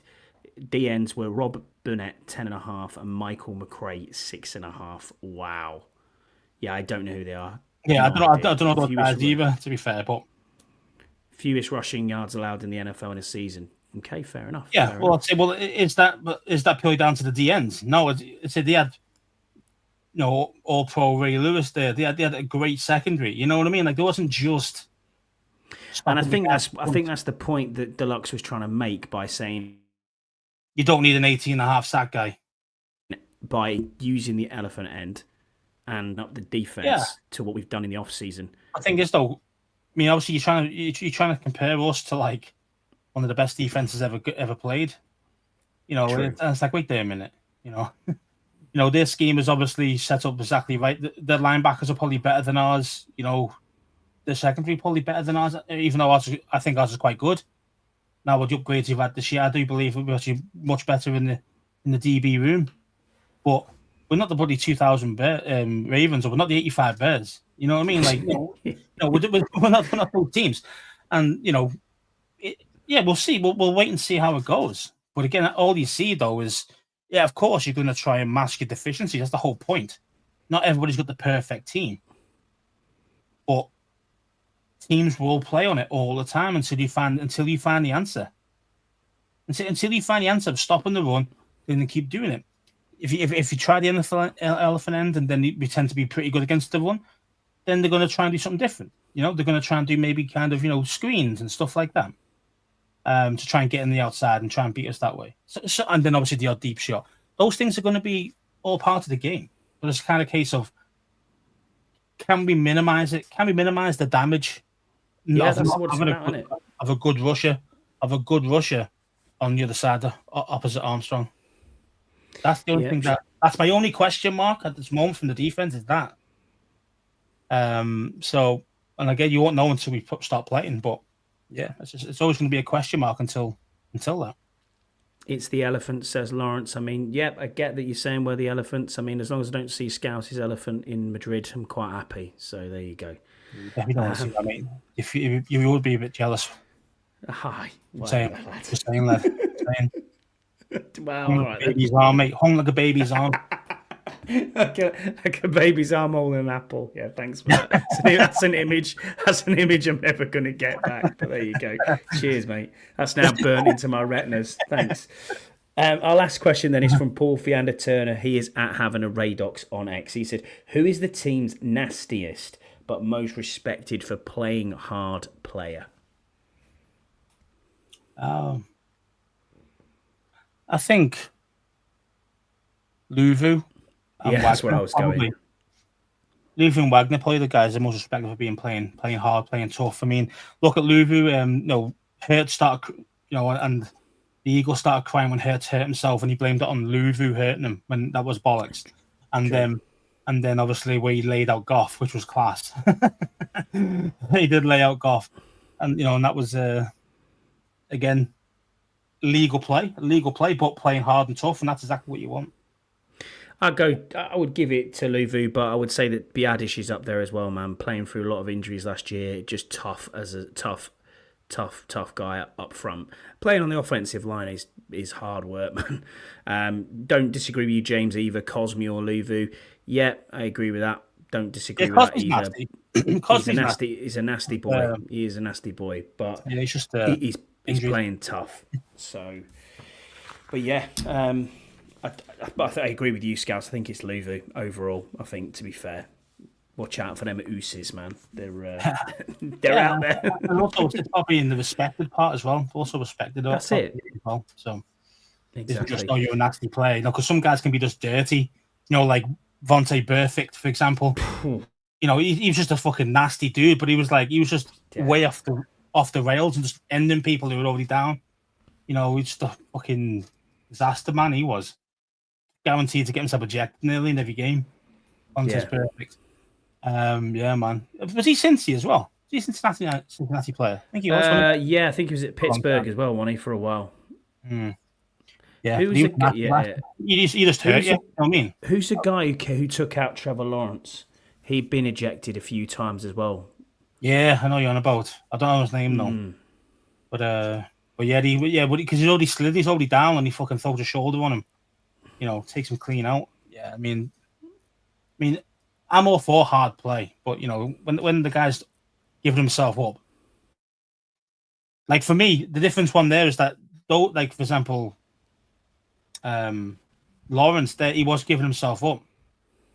DNs were Rob Burnett 10.5 and Michael McRae 6.5. Wow. Yeah, I don't know who they are. Yeah, I don't know about guys either, to be fair, but fewest rushing yards allowed in the NFL in a season. Okay, fair enough. Yeah, fair well, enough. I'd say, is that purely down to the DNs? No, it's they had, all pro Ray Lewis there. They had a great secondary. You know what I mean? Like there wasn't just. And I think that's the point that Deluxe was trying to make by saying you don't need an 18.5 sack guy. By using the elephant end and up the defense to what we've done in the off season. I think is though. I mean, obviously you're trying to compare us to like one of the best defenses ever played. It's like, wait there a minute. Their scheme is obviously set up exactly right. The linebackers are probably better than ours. The secondary probably better than ours, even though I think ours is quite good. Now with the upgrades you've had this year, I do believe we're actually much better in the DB room. But we're not the bloody 2000 Ravens, or we're not the 85 Bears. You know what I mean? Like, we're not those teams. And we'll see. We'll wait and see how it goes. But again, all you see though is, of course you're going to try and mask your deficiencies. That's the whole point. Not everybody's got the perfect team, but teams will play on it all the time until you find the answer. Until you find the answer of stopping the run, then they keep doing it. If you try the elephant end and then we tend to be pretty good against the run, then they're going to try and do something different. They're going to try and do maybe kind of screens and stuff like that. To try and get in the outside and try and beat us that way. So, and then obviously the odd deep shot. Those things are going to be all part of the game. But it's kind of a case of, can we minimize it? Can we minimize the damage? Yeah, that's what it's about, isn't it? Of a good rusher on the other side, opposite Armstrong. That's the only thing that's my only question mark at this moment from the defense is that. So, and again, you won't know until we start playing, but. Yeah, it's always going to be a question mark until that. It's the elephant, says Lawrence. I mean, I get that you're saying we're the elephants. I mean, as long as I don't see Scous's elephant in Madrid, I'm quite happy. So there you go. You don't want to see that, I mean, if you would be a bit jealous. Hi. Just saying, lad. Wow. Hung like a baby's arm, mate. Hung like a baby's arm. like a baby's arm hole in an apple. Yeah, thanks for that. That's an image. That's an image I'm never going to get back. But there you go. Cheers, mate. That's now burnt into my retinas. Thanks. Our last question then is from Paul Fiander Turner. He is at Havana Radox on X. He said, "Who is the team's nastiest but most respected for playing hard player?" I think Luvu. Yeah, that's where I was going. Luvu and Wagner, probably the guys that most respected for playing hard, playing tough. I mean, look at Luvu. Hurts started, and the Eagles started crying when Hurts hurt himself, and he blamed it on Luvu hurting him when that was bollocks. And then obviously where he laid out Goff, which was class. He did lay out Goff, and and that was again legal play, but playing hard and tough, and that's exactly what you want. I would give it to Luvu, but I would say that Biadish is up there as well, man. Playing through a lot of injuries last year, just tough as a tough guy up front. Playing on the offensive line is hard work, man. Don't disagree with you, James, either Cosme or Luvu. Yeah, I agree with that. Don't disagree with that either. He's a nasty boy. He is a nasty boy, but he's just he's playing tough. So, but yeah. I agree with you, Scouts. I think it's Luvu overall, I think, to be fair. Watch out for them Usos, man. They're out there. And also, it's probably in the respected part as well. Also respected. That's it. As well. So Exactly. just know you're a nasty player. Because some guys can be just dirty. Like Vontae Burfict, for example. He was just a fucking nasty dude, but he was just way off the rails and just ending people who were already down. He's just a fucking disaster, man. He was guaranteed to get himself ejected nearly in every game. Vontae's perfect. Yeah, man. Was he Cincy as well? Was he a Cincinnati player? I think he was. I think he was at Pittsburgh as well, wasn't he, for a while? Yeah, you just hurt you. You know what I mean? Who's the guy who took out Trevor Lawrence? He'd been ejected a few times as well. Yeah, I know you're on about. I don't know his name though. But because he's already slid, he's already down, and he fucking throws a shoulder on him. Takes him clean out. Yeah, I mean, I'm all for hard play, but when the guy's giving himself up, like for me, the difference one there is that though, like for example, Lawrence there, he was giving himself up.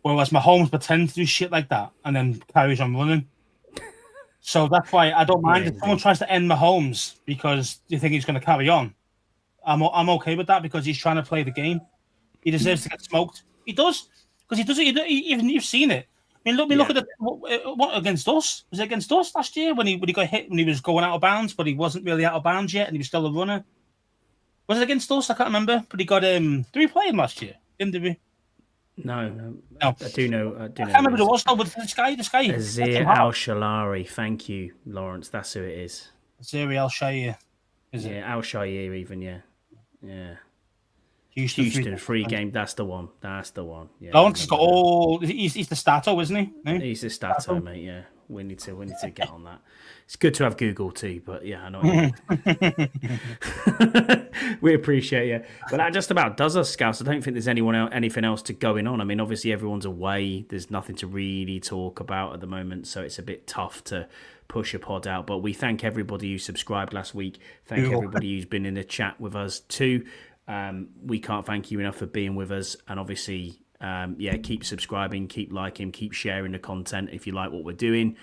Whereas Mahomes pretends to do shit like that and then carries on running. So that's why I don't mind if someone tries to end Mahomes because you think he's going to carry on. I'm okay with that because he's trying to play the game. He deserves to get smoked. He does because he does it. Even you've seen it. I mean, look at what against us. Was it against us last year when he got hit when he was going out of bounds, but he wasn't really out of bounds yet, and he was still a runner. Was it against us? I can't remember. But he got Did we play him last year? Didn't we? No. I do know. I can't remember who it was. No, but this guy. Azir Al-Shalari. Thank you, Lawrence. That's who it is. Azir Al-Shaair. Al-Shaair even. Yeah. Houston free game. That's the one. Yeah. Lawrence got all. He's the stato, isn't he? No? He's the stato, mate. Yeah. We need to get on that. It's good to have Google too, but yeah, I know what you mean. We appreciate you. But that just about does us, Scouts. I don't think there's anything else to going on. I mean, obviously everyone's away. There's nothing to really talk about at the moment, so it's a bit tough to push a pod out. But we thank everybody who subscribed last week. Thank everybody who's been in the chat with us too. We can't thank you enough for being with us, and obviously, keep subscribing, keep liking, keep sharing the content if you like what we're doing.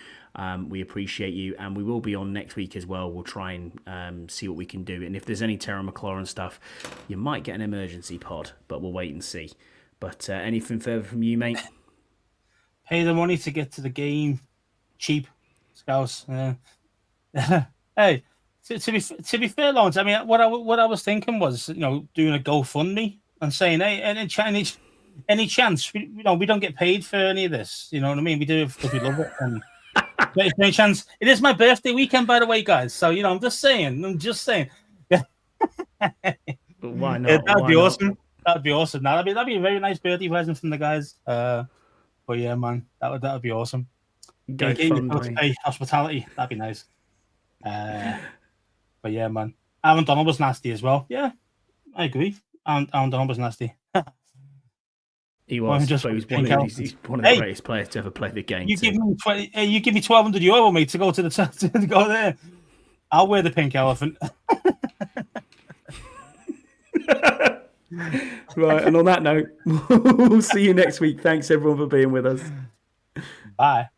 We appreciate you, and we will be on next week as well. We'll try and see what we can do, and if there's any Terry McLaurin stuff, you might get an emergency pod, but we'll wait and see. But anything further from you, mate? Pay the money to get to the game, cheap, Scouts. Hey. To be fair, Lawrence, I mean, what I was thinking was, doing a GoFundMe and saying, hey, any chance, we don't get paid for any of this. You know what I mean? We do it because we love it. And any chance? It is my birthday weekend, by the way, guys. So I'm just saying. Yeah. But why not? That'd be awesome. That'd be awesome. Now that'd be a very nice birthday present from the guys. But yeah, man, that'd be awesome. Pay hospitality. That'd be nice. But yeah, man. Aaron Donald was nasty as well. Yeah, I agree. Aaron Donald was nasty. He was. He's one of the greatest players to ever play the game. You give me €1,200, mate, to go to to go there. I'll wear the pink elephant. Right, and on that note, we'll see you next week. Thanks everyone for being with us. Bye.